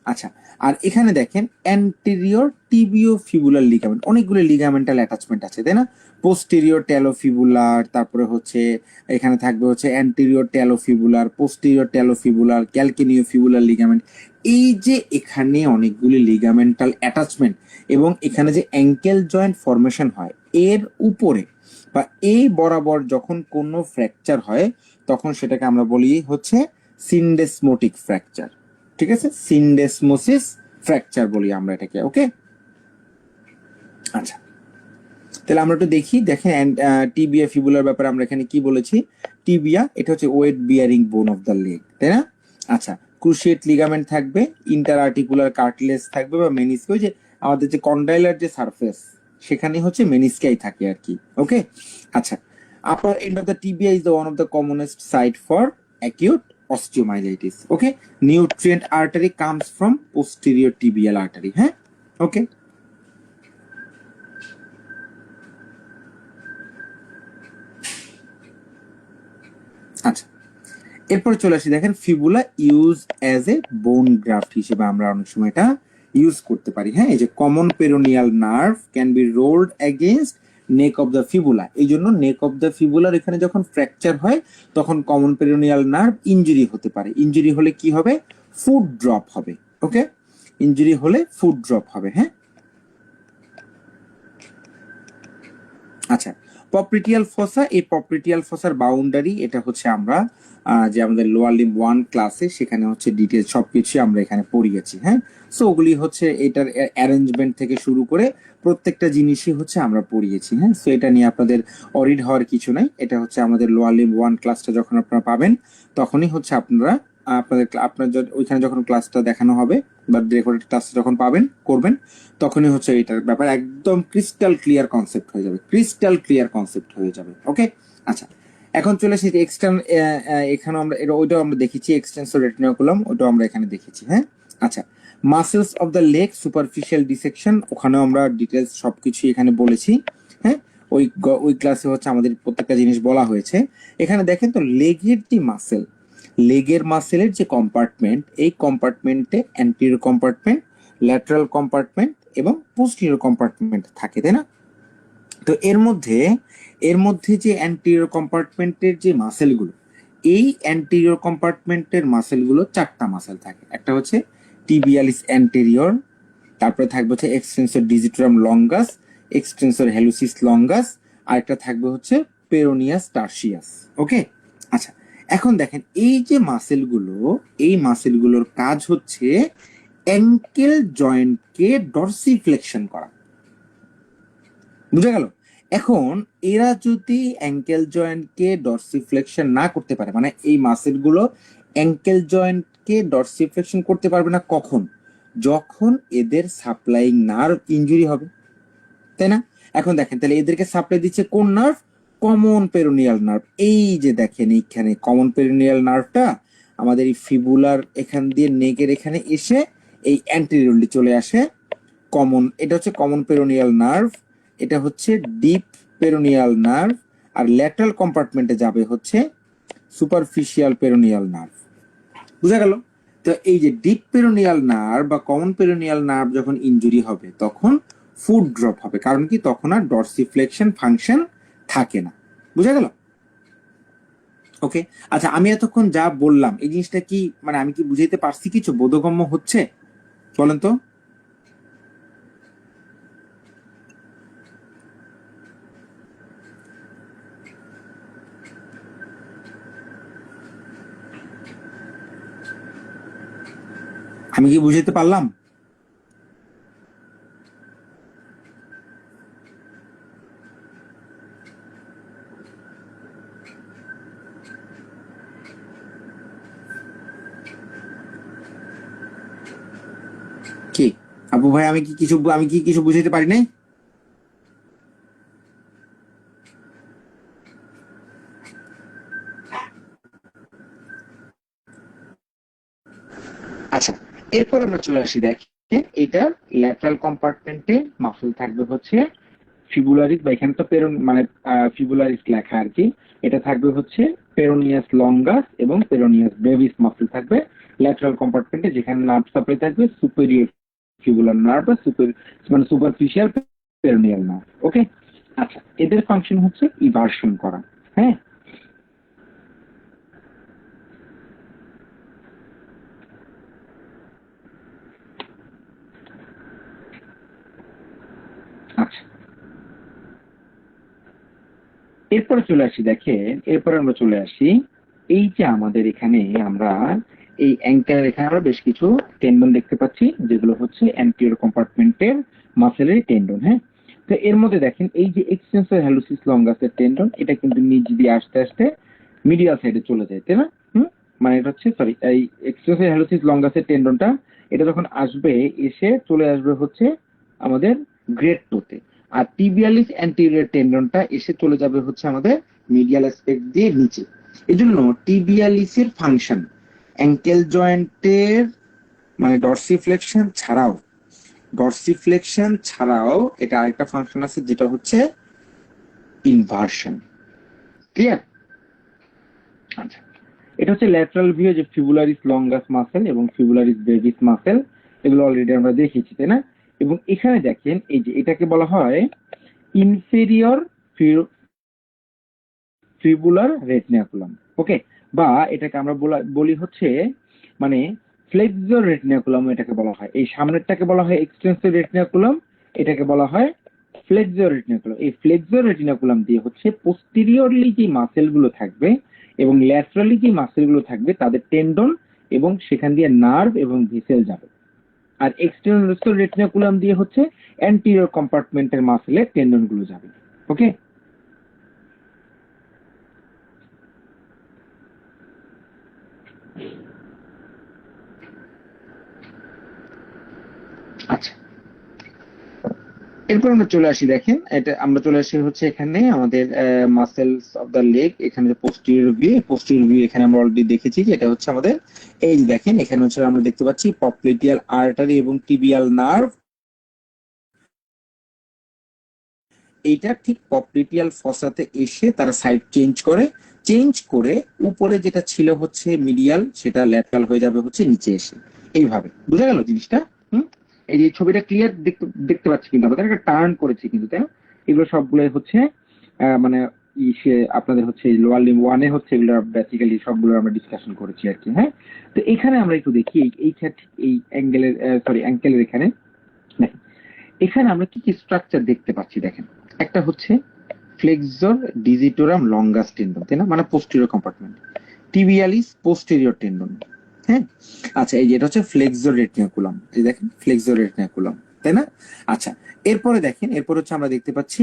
আচ্ছা, আর এখানে দেখেন অ্যান্টেরিয়র টিবিও ফিবুলার লিগামেন্ট, অনেকগুলো লিগামেন্টাল অ্যাটাচমেন্ট আছে, তাই না? পোস্টেরিয়র ট্যালোফিবুলার, তারপরে হচ্ছে এখানে থাকবে হচ্ছে অ্যান্টেরিয়র ট্যালোফিবুলার, পোস্টেরিয়র ট্যালোফিবুলার, ক্যালকেনিও ফিবুলার লিগামেন্ট। এই যে এখানে অনেকগুলি লিগামেন্টাল অ্যাটাচমেন্ট, এবং এখানে যে অ্যাঙ্কেল জয়েন্ট ফরমেশন হয় এর উপরে বা এই বরাবর যখন কোনো ফ্র্যাকচার হয়, তখন সেটাকে আমরা বলি হচ্ছে সিন্ডেসমোটিক ফ্র্যাকচার। ঠিক আছে, সিন্ডেসমোসিস ফ্র্যাকচার বলি আমরা এটাকে। ওকে, আচ্ছা, তাহলে আমরা একটু দেখি, দেখেন টিবিয়া ফিবুলার ব্যাপারে আমরা এখানে কি বলেছি। টিবিয়া এটা হচ্ছে ওয়েট বিয়ারিং বোন অফ দ্য লেগ, তাই না? আচ্ছা, ক্রুশিয়েট লিগামেন্ট থাকবে, ইন্টার আর্টিকুলার কার্টিলেজ থাকবে বা মেনিস্কে, ওই যে আমাদের যে কন্ডাইলার যে সারফেস সেখানে হচ্ছে মেনিস্কাই থাকে আর কি। ওকে, আচ্ছা, upper end of the tibia is the one of the commonest site for acute osteomyelitis. Okay, nutrient artery comes from posterior tibial artery. হ্যাঁ, ওকে। আচ্ছা, এরপর চলে আসি, দেখেন ফিবুলা ইউজ অ্যাজ এ বোন গ্রাফট হিসেবে আমরা অনেক সময় এটা ইউজ করতে পারি। হ্যাঁ, এই যে common peroneal nerve can be rolled against neck of the fibula, এই জন্য নেক অফ দ্য ফিবুলার এখানে যখন ফ্র্যাকচার হয় তখন কমন পেরোনিয়াল নার্ভ ইনজুরি হতে পারে। ইনজুরি হলে কি হবে? ফুড ড্রপ হবে। ওকে, ইনজুরি হলে ফুড ড্রপ হবে। হ্যাঁ, আচ্ছা, পপ্রিটিয়াল ফসা, এই পপ্রিটিয়াল ফসার বাউন্ডারি এটা হচ্ছে আমরা যে আমাদের লোয়ার লিম্ব 1 ক্লাসে সেখানে হচ্ছে ডিটেইলস সবকিছু আমরা এখানে পড়িয়েছি। হ্যাঁ, সো ওগুলি হচ্ছে এটার অ্যারেঞ্জমেন্ট থেকে শুরু করে প্রত্যেকটা জিনিসই হচ্ছে আমরা পড়িয়েছি। হ্যাঁ, সো এটা নিয়ে আপনাদের অরিড হওয়ার কিছু নাই। এটা হচ্ছে আমাদের লোয়ার লিম্ব 1 ক্লাসটা যখন আপনারা পাবেন তখনই হচ্ছে আপনারা আপনার ওইখানে যখন ক্লাসটা দেখানো হবে বা রেকর্ডেড ক্লাসটা যখন পাবেন করবেন তখনই হচ্ছে এটার ব্যাপার একদম ক্রিস্টাল ক্লিয়ার কনসেপ্ট হয়ে যাবে, ক্রিস্টাল ক্লিয়ার কনসেপ্ট হয়ে যাবে। ওকে, আচ্ছা, এখন চলে আসি এক্সটার্ন, এখানে আমরা ওইটাও আমরা দেখেছি, এক্সটেন্সর রেটিনাকুলাম ওইটাও আমরা এখানে দেখেছি। হ্যাঁ, আচ্ছা, muscles of the leg superficial dissection, ওখানেও আমরা ডিটেলস সবকিছু এখানে বলেছি। হ্যাঁ, ওই ক্লাসে হচ্ছে আমাদের প্রত্যেকটা জিনিস বলা হয়েছে। এখানে দেখেন তো লেগের যে মাসেল, লেগের মাসেলের যে কম্পার্টমেন্ট, এই কম্পার্টমেন্টে অ্যান্টেরিয়র কম্পার্টমেন্ট, ল্যাটারাল কম্পার্টমেন্ট এবং পোস্টেরিয়র কম্পার্টমেন্ট থাকে, তাই না? তো এর মধ্যে যে অ্যান্টেরিয়র কম্পার্টমেন্টের যে মাসেলগুলো, এই অ্যান্টেরিয়র কম্পার্টমেন্টের মাসেলগুলো 4টা মাসেল থাকে। একটা হচ্ছে টিবিয়ালিস অ্যান্টেরিয়র, তারপরে থাকবে হচ্ছে এক্সটেন্সর ডিজিটারাম লঙ্গাস, এক্সটেন্সর হেলুসিস লঙ্গাস, আর একটা থাকবে হচ্ছে পেরোনিয়াস টার্সিয়াস। ওকে, আচ্ছা, এখন দেখেন এই যে মাসেলগুলো, এই মাসেলগুলোর কাজ হচ্ছে অ্যাঙ্কেল জয়েন্টকে ডরসিফ্লেকশন করা। বুঝা গেল? এখন এরা যদি অ্যাঙ্কেল জয়েন্টকে ডরসিফ্লেকশন না করতে পারে, মানে এই মাসেলগুলো অ্যাঙ্কেল জয়েন্টকে ডরসিফ্লেকশন করতে পারবে না কখন? যখন এদের সাপ্লাইং নার্ভ ইনজুরি হবে, তাই না? এখন দেখেন তাহলে এদেরকে সাপ্লাই দিচ্ছে কোন নার্ভ? Common peroneal nerve. এই যে দেখেন এইখানে কমন পেরোনিয়াল নার্ভটা আমাদের এই ফিবুলার এখান দিয়ে নেকের এখানে এসে এই অ্যান্টেরিয়রলি চলে আসে। কমন, এটা হচ্ছে কমন পেরোনিয়াল নার্ভ, এটা হচ্ছে ডিপ পেরোনিয়াল নার্ভ, আর ল্যাটারাল কম্পার্টমেন্টে যাবে হচ্ছে সুপারফিশিয়াল পেরোনিয়াল নার্ভ। বুঝা গেল? তো এই যে ডিপ পেরোনিয়াল নার্ভ বা কমন পেরোনিয়াল নার্ভ যখন ইনজুরি হবে তখন ফুড ড্রপ হবে, কারণ কি তখন আর ডরসিফ্লেকশন ফাংশন থাকে না। বুঝা গেল? ওকে, আচ্ছা, আমি এতক্ষণ যা বললাম এই জিনিসটা কি মানে আমি কি বুঝাইতে পারছি? কিছু বোধগম্য হচ্ছে? বলেন তো। আমি কি বুঝাইতে পারলাম? কি আপু ভাই, আমি কি কিছু বুঝাইতে পারি নাই? আচ্ছা, এরপর আমরা চলে আসি, দেখেন এটা ল্যাটারাল কম্পার্টমেন্টে মাসল থাকবে হচ্ছে ফিবুলারিস, বা এখানে তো পেরন মানে ফিবুলারিস লেখা আর কি। এটা থাকবে হচ্ছে পেরোনিয়াস লঙ্গাস এবং পেরোনিয়াস ব্রেভিস মাসল থাকবে ল্যাটারাল কম্পার্টমেন্টে, যেখানে নার্ভ সাপ্লাই থাকবে সুপেরিয়র ফিবুলার নার্ভ বা মানে সুপারফিশিয়াল পেরোনিয়াল নার্ভ। ওকে, আচ্ছা, এদের ফাংশন হচ্ছে ইভার্সন করা। হ্যাঁ, আচ্ছা, এরপরে চলে আসি, দেখেন এরপরে আমরা চলে আসি এই যে আমাদের এখানে আমরা এই অ্যাঙ্কেল, এখানে আমরা বেশ কিছু টেন্ডন দেখতে পাচ্ছি যেগুলো হচ্ছে অ্যান্টিরিয়র কম্পার্টমেন্টের মাসেলের টেন্ডন। হ্যাঁ, তো এর মধ্যে দেখেন এই যে এক্সটেন্সর হ্যালুসিস লঙ্গাসের টেন্ডন, এটা কিন্তু নিচ দিয়ে আস্তে আস্তে মিডিয়াল সাইডে চলে যায়, তাই না? মানে এটা হচ্ছে, সরি, এই এক্সটেন্সর হ্যালুসিস লঙ্গাসের টেন্ডনটা এটা যখন আসবে, এসে চলে আসবে হচ্ছে আমাদের গ্রেড টোতে। আর টিবিয়ালিস অ্যান্টেরিয়র টেন্ডনটা এসে চলে যাবে হচ্ছে আমাদের মিডিয়াল অ্যাসপেক্ট দিয়ে নিচে। এই জন্য টিবিয়ালিসের ফাংশন অ্যাঙ্কেল জয়েন্টের মানে ডরসিফ্লেকশন ছাড়াও এটা আরেকটা ফাংশন আছে, যেটা হচ্ছে ইনভার্সন। ক্লিয়ার? আচ্ছা, এটা হচ্ছে ল্যাটারাল ভিউ, যে ফিবুলারিস লঙ্গাস মাসেল এবং ফিবুলারিস ব্রেভিস মাসেল, এগুলো অলরেডি আমরা দেখেছি, তাই না? এবং এখানে দেখেন এই যে এটাকে বলা হয় ইনফেরিয়র ফিবুলার রেটিনাকুলাম। ওকে, বা এটাকে আমরা বলি হচ্ছে মানে ফ্লেক্সর রেটিনাকুলাম, এটাকে বলা হয়। এই সামনেরটাকে বলা হয় এক্সটেন্সর রেটিনাকুলাম, এটাকে বলা হয় ফ্লেক্সর রেটিনাকুলাম। এই ফ্লেক্সর রেটিনাকুলাম দিয়ে হচ্ছে পোস্টেরিয়রলি যে মাসেল গুলো থাকবে এবং ল্যাটারালি যে মাসেল গুলো থাকবে তাদের টেন্ডন এবং সেখান দিয়ে নার্ভ এবং ভেসেল যাবে। আর এক্সটেন্সর রেটিনাকুলাম দিয়ে হচ্ছে অ্যান্টিরিয়র কম্পার্টমেন্টের মাসেলের টেন্ডন গুলো যাবে। ওকে, আচ্ছা, এরপর আমরা চলে আসি, দেখেন এটা আমরা চলে আসি হচ্ছে এখানে আমাদের মাসেলস অফ দ্য লেগ। এখানে পোস্টেরিয়র ভিউ এখানে আমরা অলরেডি দেখেছি যে এটা হচ্ছে আমাদের, এই যে দেখেন এখানে হচ্ছে আমরা দেখতে পাচ্ছি পপ্লিটিয়াল আর্টারি এবং টিবিয়াল নার্ভ। এইটা ঠিক পপ্লিটিয়াল ফসাতে এসে তারা সাইড চেঞ্জ করে উপরে যেটা ছিল হচ্ছে মিডিয়াল, সেটা ল্যাটারাল হয়ে যাবে হচ্ছে নিচে এসে। এইভাবে বুঝা গেল জিনিসটা? এই যে ছবিটা ক্লিয়ার দেখতে পাচ্ছি, কিন্তু আমাদের একটা টার্ন করেছি কিন্তু, তাই না? এগুলো সবগুলো হচ্ছে মানে আপনাদের হচ্ছে লোয়ার লিম্ব ওয়ানে হচ্ছে এগুলো বেসিক্যালি সবগুলো আমরা ডিসকাশন করেছি আর কি। হ্যাঁ, তো এখানে আমরা একটু দেখি এই অ্যাঙ্গেলের অ্যাঙ্কেলের এখানে দেখেন, এখানে আমরা কি কি স্ট্রাকচার দেখতে পাচ্ছি দেখেন। একটা হচ্ছে ফ্লেক্সর ডিজিটোরাম লঙ্গাস টেন্ডন, তাই না? মানে posterior compartment. Tibialis posterior tendon. হ্যাঁ, আচ্ছা, এই যে এটা হচ্ছে ফ্লেক্সর রেটিনাকুলাম, এই দেখেন ফ্লেক্সর রেটিনাকুলাম, তাই না? আচ্ছা, এরপরে দেখেন, এরপর হচ্ছে আমরা দেখতে পাচ্ছি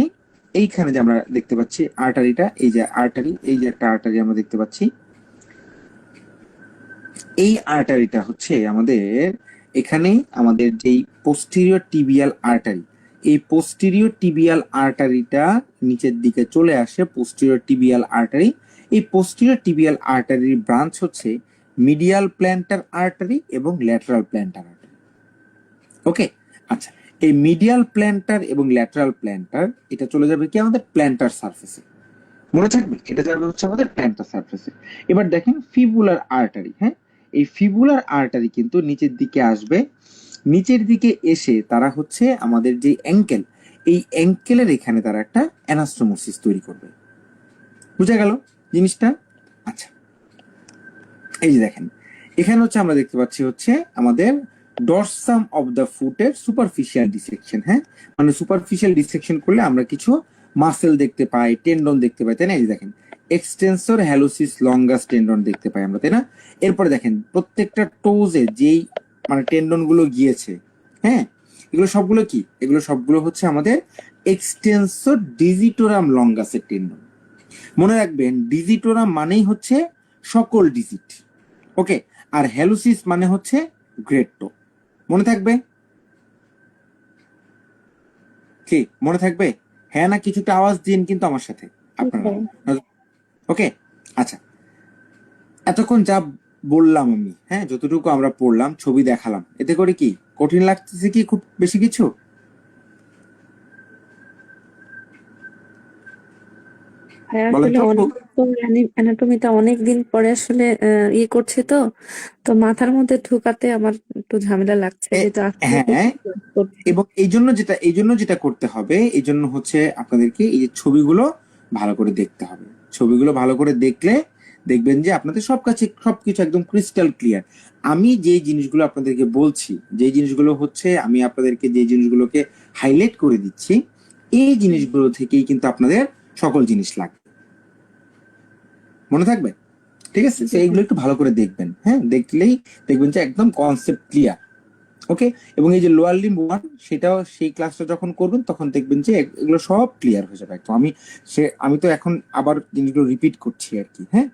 এইখানে যে আমরা দেখতে পাচ্ছি আর্টারিটা, এই যে আর্টারি, এই যে একটা আর্টারি আমরা দেখতে পাচ্ছি। এই আর্টারিটা হচ্ছে আমাদের এখানে আমাদের যেই পোস্টেরিয়র টিবিয়াল আর্টারি, এই পোস্টেরিয়র টিবিয়াল আর্টারিটা নিচের দিকে চলে আসে। পোস্টেরিয়র টিবিয়াল আর্টারি, এই পোস্টেরিয়র টিবিয়াল আর্টারির ব্রাঞ্চ হচ্ছে মিডিয়াল প্ল্যান্টার আর্টারি এবং ল্যাটারাল প্ল্যান্টার আর্টারি। ওকে, আচ্ছা, এই মিডিয়াল প্ল্যান্টার এবং ল্যাটারাল প্ল্যান্টার এটা চলে যাবে কি আমাদের প্ল্যান্টার সারফেসে, মনে থাকবে? এটা যাবে হচ্ছে আমাদের প্ল্যান্টার সারফেসে। এবার দেখেন ফিবুলার আর্টারি, হ্যাঁ, এই ফিবুলার আর্টারি কিন্তু নিচের দিকে আসবে। নিচের দিকে এসে তারা হচ্ছে আমাদের যে অ্যাঙ্কেল, এই অ্যাঙ্কেলের এখানে তারা একটা অ্যানাস্টোমোসিস তৈরি করবে। বুঝা গেল জিনিসটা? আচ্ছা, এই যে দেখেন এখানে হচ্ছে আমরা দেখতে পাচ্ছি হচ্ছে আমাদের ডরসাম অফ দ্য ফুটের সুপারফিশিয়াল ডিসেকশন। হ্যাঁ, মানে সুপারফিশিয়াল ডিসেকশন করলে আমরা কিছু মাসেল দেখতে পাই, টেন্ডন দেখতে পাই, তাই না? এই যে দেখেন এক্সটেন্সর হ্যালোসিস লঙ্গাস টেন্ডন দেখতে পাই আমরা, তাই না? এরপরে দেখেন প্রত্যেকটা টোজে যেই মানে টেন্ডন গুলো গিয়েছে, হ্যাঁ, এগুলো সবগুলো কি? এগুলো সবগুলো হচ্ছে আমাদের এক্সটেন্সর ডিজিটোরাম লঙ্গাসের টেন্ডন। মনে রাখবেন ডিজিটোরাম মানেই হচ্ছে সকল ডিজিট। ওকে, আর হ্যালোসিস মানে হচ্ছে গ্রেড টো। মনে থাকবে কি? মনে থাকবে? হ্যাঁ না কিছুটা আওয়াজ দিন কিন্তু আমার সাথে আপনারা। ওকে, আচ্ছা, এতক্ষণ যা বললাম আমি, হ্যাঁ, যতটুকু আমরা পড়লাম, ছবি দেখালাম, এতে করে কি কঠিন লাগতেছে কি খুব বেশি কিছু? ভাইয়া বলেন আসলে তো। অনেক তো অ্যানাটমিটা অনেক দিন পরে আসলে ইয়ে করছে, তো তো মাথার মধ্যে ঢুকাতে আমার একটু ঝামেলা লাগছে, যেটা আসলে হ্যাঁ, করছি। এবং এই জন্য যেটা করতে হবে, এই জন্য হচ্ছে আপনাদেরকে এই যে ছবিগুলো ভালো করে দেখতে হবে। ছবিগুলো ভালো করে দেখলে দেখবেন যে আপনাদের সবকিছু একদম ক্রিস্টাল ক্লিয়ার। আমি যে জিনিসগুলো আপনাদেরকে বলছি, যে জিনিসগুলো হচ্ছে আমি আপনাদেরকে যে জিনিসগুলোকে হাইলাইট করে দিচ্ছি, এই জিনিসগুলো থেকেই কিন্তু আপনাদের সকল জিনিস লাগবে, মনে থাকবে? ঠিক আছে, তো এইগুলো একটু ভালো করে দেখবেন। হ্যাঁ, দেখলেই দেখবেন যে একদম কনসেপ্ট ক্লিয়ার। ওকে, এবং এই যে লোয়ার লিম্ব 1 সেটাও সেই ক্লাসটা যখন করবেন তখন দেখবেন যে এগুলো সব ক্লিয়ার হয়ে যাবে একদম। আমি তো এখন আবার জিনিসগুলো রিপিট করছি আর কি, হ্যাঁ।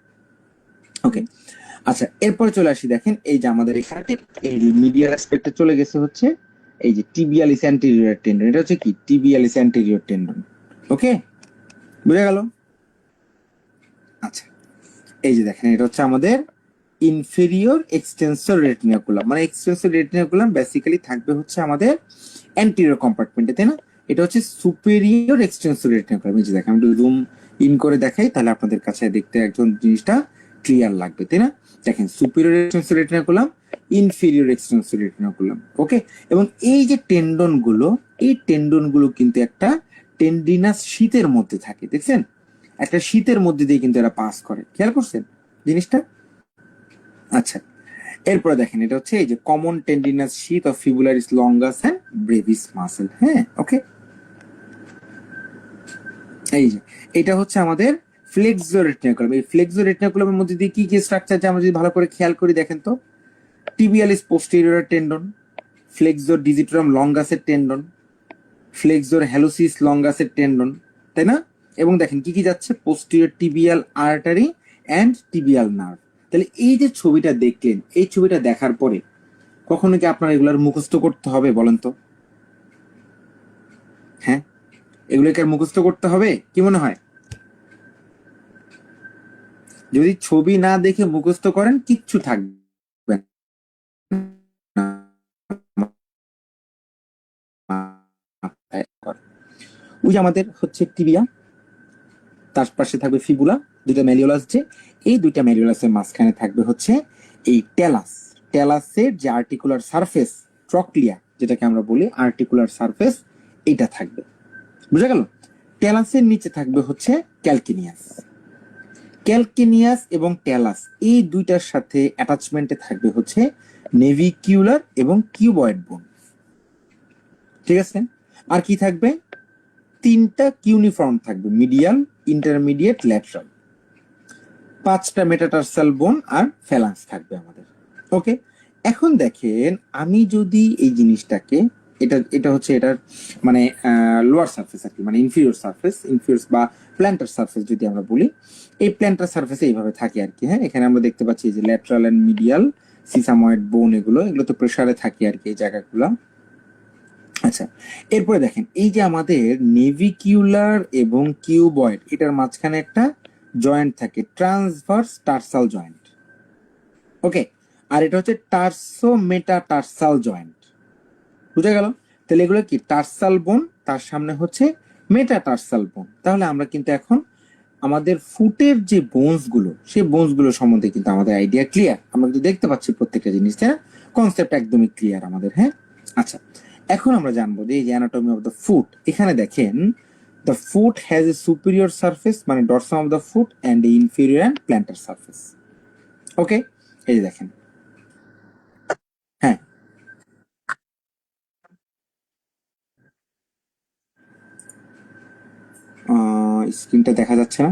ওকে, আচ্ছা এরপরে চলে আসি, দেখেন এই যে আমাদের এখানে এই মিডিয়াল অ্যাসপেক্টে চলে গেছে হচ্ছে এই যে টিবিয়ালিস অ্যান্টেরিয়র টেন্ডন। এটা হচ্ছে কি টিবিয়ালিস অ্যান্টেরিয়র টেন্ডন। ওকে, বুঝা গেল? আচ্ছা, এই যে দেখেন এটা হচ্ছে আমাদের ইনফেরিয়র এক্সটেন্সর রেটিনাকুলাম, মানে এক্সটেন্সর রেটিনাকুলাম বেসিক্যালি থাকবে হচ্ছে আমাদের অ্যান্টেরিয়র কম্পার্টমেন্টে, তাই না? এটা হচ্ছে সুপেরিয়র এক্সটেন্সর রেটিনাকুলাম। এই যে দেখেন আমি জুম ইন করে দেখাই, তাহলে আপনাদের কাছে দেখতে একজন জিনিসটা ক্লিয়ার লাগবে, তাই না? দেখেন সুপেরিয়র এক্সটেন্সর রেটিনাকুলাম, ইনফেরিয়র এক্সটেন্সর রেটিনাকুলাম। ওকে, এবং এই যে টেন্ডন গুলো, এই টেন্ডন গুলো কিন্তু একটা টেন্ডিনাস শীতের মধ্যে থাকে, দেখছেন? একটা শীতের মধ্যে দিয়ে কিন্তু এরা পাস করে, খেয়াল করছেন জিনিসটা? আচ্ছা, এরপরে দেখেন এটা হচ্ছে এই যে common tendinous sheath of fibularis longus and brevis muscle. হ্যাঁ, ওকে, এই যে এটা হচ্ছে আমাদের ফ্লেক্সো রেটিনাকুলাম। এই ফ্লেক্সো রেটিনাকুলামের মধ্যে দিয়ে কি কি স্ট্রাকচার আছে আমরা যদি ভালো করে খেয়াল করি, দেখেন তো tibialis posterior tendon, flexor digitorum লঙ্গাসের টেন্ডন, ফ্লেক্সোর হ্যালোসিস লঙ্গাসের টেন্ডন, তাই না? এবং দেখেন কি কি যাচ্ছে, posterior tibial artery and tibial nerve. তাহলে এই যে ছবিটা দেখলেন, এই ছবিটা দেখার পরে কখনো কি আপনার এগুলার মুখস্থ করতে হবে বলেন তো? হ্যাঁ, এগুলোকে আর মুখস্থ করতে হবে কি মনে হয়? যদি ছবি না দেখে মুখস্থ করেন কিচ্ছু থাকবে না। ওই যে আমাদের হচ্ছে টিবিয়া, তার পাশে থাকবে ফিবুলা, দুইটা ম্যালিওলাস, যে এই দুইটা ম্যালিওলাসের মাঝখানে থাকবে হচ্ছে এই টেলাস। টেলাসের যে আর্টিকুলার সারফেস, ট্রক্লিয়া যেটাকে আমরা বলি আর্টিকুলার সারফেস, এইটা থাকবে, বুঝা গেল? টেলাসের নিচে থাকবে হচ্ছে ক্যালকিনিয়াস। ক্যালকিনিয়াস এবং টেলাস এই দুইটার সাথে অ্যাটাচমেন্টে থাকবে হচ্ছে নেভিকিউলার এবং কিউবয়েড বোন, ঠিক আছে? আর কি থাকবে? তিনটা কিউনিফর্ম থাকবে, মিডিয়াল, ইন্টারমিডিয়েট, ল্যাটারাল। 5টা মেটাটার্সাল বোন আর ফ্যালান্স থাকবে আমাদের। ওকে, এখন দেখেন আমি যদি এই জিনিসটাকে, এটা এটা হচ্ছে এটার মানে লোয়ার সারফেস আর কি, মানে ইনফিরিয়র বা প্ল্যান্টার সারফেস যদি আমরা বলি, এই প্ল্যান্টার সারফেসে এইভাবে থাকে আর কি। হ্যাঁ, এখানে আমরা দেখতে পাচ্ছি যে ল্যাটারাল এন্ড মিডিয়াল সিসাময়েড বোন, এগুলো তো প্রেসারে থাকে আর কি এই জায়গাগুলো। আচ্ছা, এরপরে দেখেন এই যে আমাদের নেভিকিউলার এবং কিউবয়েড, এটার মাঝখানে একটা জয়েন্ট থাকে, ট্রান্সভার্স টার্সাল জয়েন্ট। ওকে, আর এটা হচ্ছে টার্সো মেটাটার্সাল জয়েন্ট, বুঝা গেল? তাহলে এগুলো কি টার্সাল বোন, তার সামনে হচ্ছে মেটাটার্সাল বোন। তাহলে আমরা কিন্তু এখন আমাদের ফুটের যে বোনস গুলো, সেই বোনস গুলো সম্বন্ধে কিন্তু আমাদের আইডিয়া ক্লিয়ার। আমরা কিন্তু দেখতে পাচ্ছি প্রত্যেকটা জিনিস, তাই না? কনসেপ্ট একদমই ক্লিয়ার আমাদের, হ্যাঁ। আচ্ছা, এখন আমরা জানবো যে এই যে অ্যানাটমি অফ দ্য ফুট, এখানে দেখেন the foot has a superior surface, মানে dorsum of the foot, and a inferior and plantar surface. Okay, এই যে দেখেন, হ্যাঁ, স্ক্রিনটা দেখা যাচ্ছে না,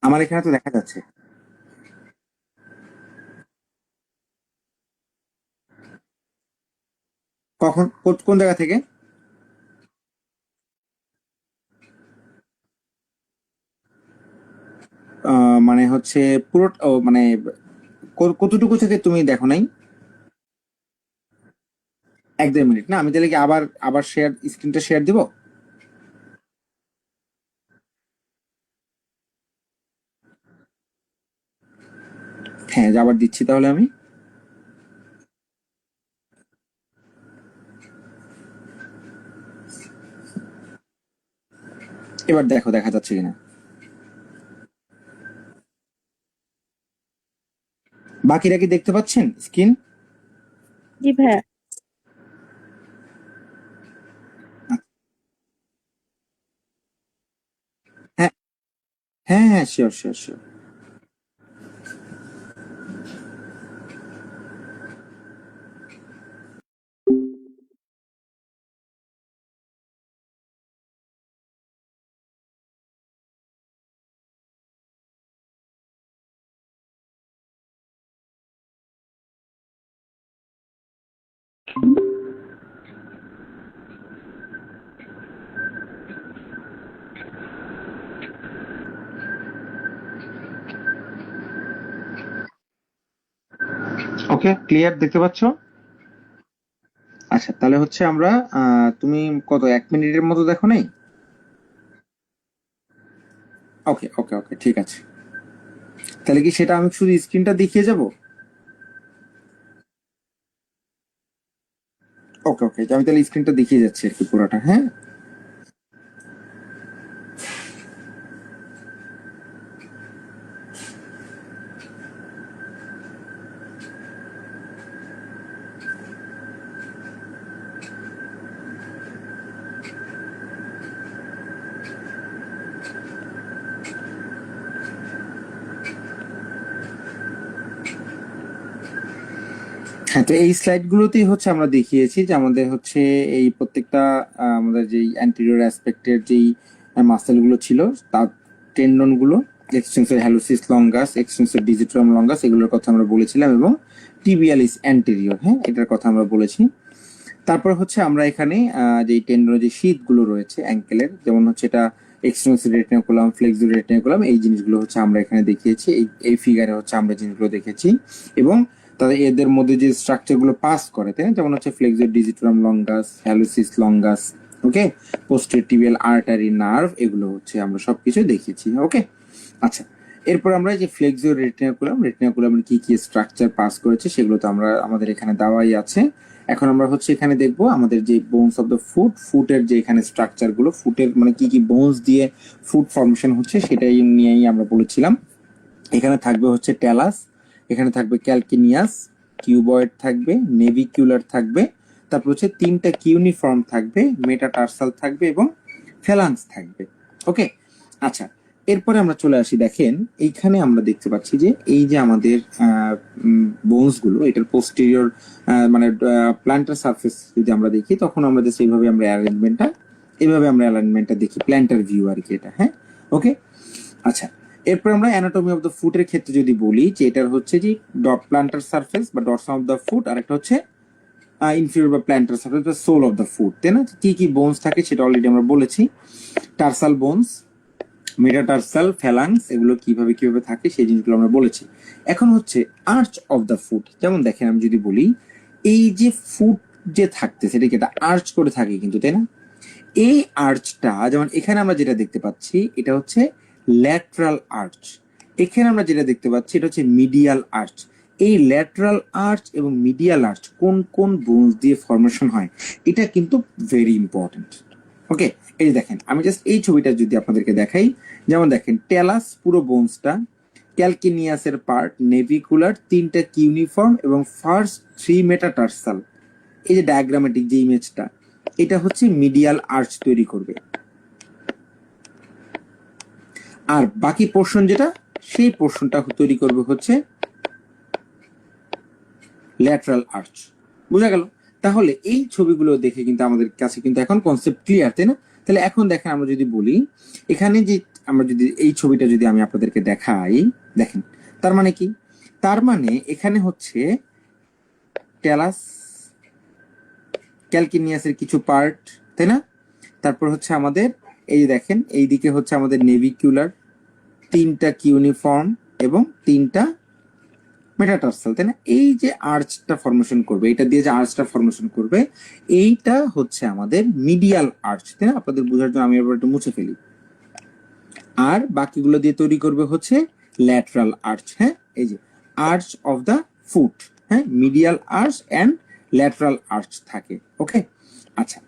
আমার এখানে তো দেখা যাচ্ছে। কখন কোন জায়গা থেকে? মানে হচ্ছে পুরো, মানে কতটুকু থেকে তুমি দেখো নাই? 1-2 মিনিট না, আমি তাহলে কি আবার আবার শেয়ার, স্ক্রিনটা শেয়ার দিব? হ্যাঁ, আবার দিচ্ছি তাহলে আমি। এবার দেখো দেখা যাচ্ছে কিনা। বাকিরা কি দেখতে পাচ্ছেন স্ক্রিন? জি ভাইয়া। হ্যাঁ, হ্যাঁ, হ্যাঁ, শিওর, শিওর, শিওর। ওকে, ক্লিয়ার দেখতে পাচ্ছ? আচ্ছা, তাহলে হচ্ছে আমরা তুমি কত 1 মিনিটের মতো দেখো নাই? ওকে ওকে ওকে, ঠিক আছে। তাহলে কি সেটা আমি শুধু স্ক্রিনটা দেখিয়ে যাব? ওকে ওকে, আমি তাহলে স্ক্রিনটা দেখিয়ে যাচ্ছি আর কি পুরোটা, হ্যাঁ। হ্যাঁ, তো এই স্লাইড গুলোতেই হচ্ছে আমরা দেখিয়েছি যে আমাদের হচ্ছে এই প্রত্যেকটা আমাদের যেই অ্যান্টেরিয়র অ্যাসপেক্টের যেই মাসেল গুলো ছিল, তার টেন্ডন গুলো, extensor hallucis longus, extensor digitorum longus, এগুলোর কথা আমরা বলেছিলাম, এবং টিবিয়ালিস অ্যান্টেরিয়র, হ্যাঁ, এটার কথা আমরা বলেছি। তারপর হচ্ছে আমরা এখানে যে টেন্ডনের যে শীট গুলো রয়েছে অ্যাঙ্কেলের, যেমন হচ্ছে এটা এক্সটেন্সর রেটিনাকুলাম, ফ্লেক্সর রেটিনাকুলাম, এই জিনিসগুলো হচ্ছে আমরা এখানে দেখিয়েছি, এই ফিগারে হচ্ছে আমরা জিনিসগুলো দেখেছি। এবং তাদের এদের মধ্যে যে স্ট্রাকচার গুলো পাস করে, তাই না, যেমন হচ্ছে ফ্লেক্সর ডিজিটাম লঙ্গাস, হ্যালোসিস লঙ্গাস, ওকে, পোস্টেরিয়র টিবিয়াল আর্টারি নার্ভ, এগুলো হচ্ছে আমরা সবকিছু দেখিয়েছি। ওকে, আচ্ছা, এরপর আমরা যে ফ্লেক্সর রেটিনাকুলামের কি কি স্ট্রাকচার পাস করেছে সেগুলো তো আমরা আমাদের এখানে দেওয়াই আছে। এখন আমরা হচ্ছে এখানে দেখবো আমাদের যে বোনস অফ দ্য ফুটের যে এখানে স্ট্রাকচার গুলো, ফুটের মানে কি কি বোনস দিয়ে ফুট ফর্মেশন হচ্ছে সেটাই নিয়েই আমরা বলেছিলাম। এখানে থাকবে হচ্ছে ট্যালাস, এখানে থাকবে ক্যালকিনিয়াস, কিউবয়েড থাকবে, নেভিকুলার থাকবে, তারপর হচ্ছে 3টা কিউনিফর্ম থাকবে, মেটাটার্সাল থাকবে এবং ফ্যালাংস থাকবে। ওকে, আচ্ছা, এরপরে আমরা চলে আসি, দেখেন এইখানে আমরা দেখতে পাচ্ছি যে এই যে আমাদের বোনস গুলো, এটার পোস্টেরিয়র মানে প্ল্যান্টার সারফেস যদি আমরা দেখি, তখন আমরা জাস্ট এইভাবে আমরা অ্যালাইনমেন্টটা দেখি, প্ল্যান্টার ভিউ আর কি এটা, হ্যাঁ। ওকে, আচ্ছা, এরপর আমরা অ্যানাটমি অফ দ্য ফুটের ক্ষেত্রে যদি বলি যে এটার হচ্ছে যে প্ল্যান্টার সারফেস বা ডরসাম অফ দ্য ফুট, আর একটা হচ্ছে ইনফিরিয়র বা প্ল্যান্টার সারফেস বা সোল অফ দ্য ফুট, তাই না? কি কি বোনস থাকে সেটা অলরেডি আমরা বলেছি, টার্সাল বোনস, মেটাটার্সাল, ফ্যালাংস, এগুলো কিভাবে কিভাবে থাকে সেই জিনিসগুলো আমরা বলেছি। এখন হচ্ছে আর্চ অফ দ্য ফুট, যেমন দেখেন আমি যদি বলি এই যে ফুট যে থাকতেছে এটা কি এটা আর্চ করে থাকে কিন্তু, তাই না? এই আর্চটা যেমন এখানে আমরা যেটা দেখতে পাচ্ছি এটা হচ্ছে ল্যাটারাল আর্চ, এখানে আমরা যেটা দেখতে পাচ্ছি এটা হচ্ছে মিডিয়াল আর্চ। এই ল্যাটারাল আর্চ এবং মিডিয়াল আর্চ কোন কোন বোনস দিয়ে ফর্মেশন হয় এটা কিন্তু ভেরি ইম্পর্টেন্ট। ওকে, এই যে দেখেন আমি জাস্ট এই ছবিটা যদি আপনাদেরকে দেখাই, যেমন দেখেন টেলাস পুরো বোনসটা, ক্যালকিনিয়াসের পার্ট, নেভিকুলার, 3টা কিউনিফর্ম এবং ফার্স্ট 3 মেটাটার্সাল, এই যে ডায়াগ্রামেটিক যে ইমেজটা, এটা হচ্ছে মিডিয়াল আর্চ তৈরি করবে। আর বাকি পোর্শন যেটা, সেই পোর্শনটা তৈরি করবে হচ্ছে ল্যাটারাল আর্চ। বুঝা গেল? তাহলে এই ছবিগুলো দেখে কিন্তু আমাদের কাছে কিন্তু এখন কনসেপ্ট ক্লিয়ার, তাই না? তাহলে এখন দেখেন আমরা যদি বলি এখানে যে আমরা যদি এই ছবিটা যদি আমি আপনাদেরকে দেখাই, দেখেন তার মানে কি, তার মানে এখানে হচ্ছে ট্যালাস, ক্যালকিনিয়াসের কিছু পার্ট, তাই না? তারপর হচ্ছে আমাদের এই যে দেখেন এইদিকে হচ্ছে আমাদের নেভিকুলার, 3টা কিউনিফর্ম এবং 3টা মেটাটার্সাল, তাই না? এই যে আর্চটা ফর্মেশন করবে, এটা দিয়ে যে আর্চটা ফর্মেশন করবে, এইটা হচ্ছে আমাদের মিডিয়াল আর্চ, তাই না? আপনাদের বোঝার জন্য আমি এবার একটু মুছে ফেলি। আর বাকিগুলো দিয়ে তৈরি করবে হচ্ছে ল্যাটারাল আর্চ, হ্যাঁ, এই যে আর্চ অফ দ্য ফুট, হ্যাঁ, medial arch and lateral arch থাকে। ওকে, আচ্ছা,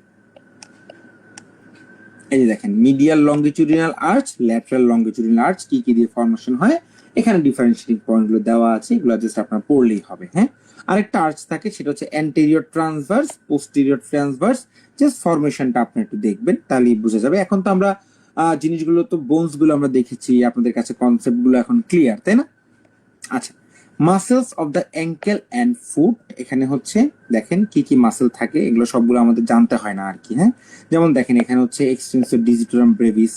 এই যে দেখেন medial longitudinal arch, lateral longitudinal arch কি কি দিয়ে ফর্মেশন হয়, এখানে ডিফারেন্সিয়েটিং পয়েন্টগুলো দেওয়া আছে, এগুলো জাস্ট আপনারা পড়লেই হবে, হ্যাঁ। আরেকটা আর্চ থাকে সেটা হচ্ছে anterior transverse, posterior transverse, just ফর্মেশনটা আপনি একটু দেখবেন তাহলেই বোঝা যাবে। এখন তো আমরা জিনিসগুলো তো বোনস গুলো আমরা দেখেছি, আপনাদের কাছে কনসেপ্ট গুলো এখন ক্লিয়ার, তাই না? আচ্ছা, muscles of the ankle and foot, এখানে হচ্ছে দেখেন কি কি মাসেল থাকে, এগুলো সবগুলো আমাদের জানতে হয় না আর কি, হ্যাঁ। যেমন দেখেন এখানে হচ্ছে extensor digitorum Brevis,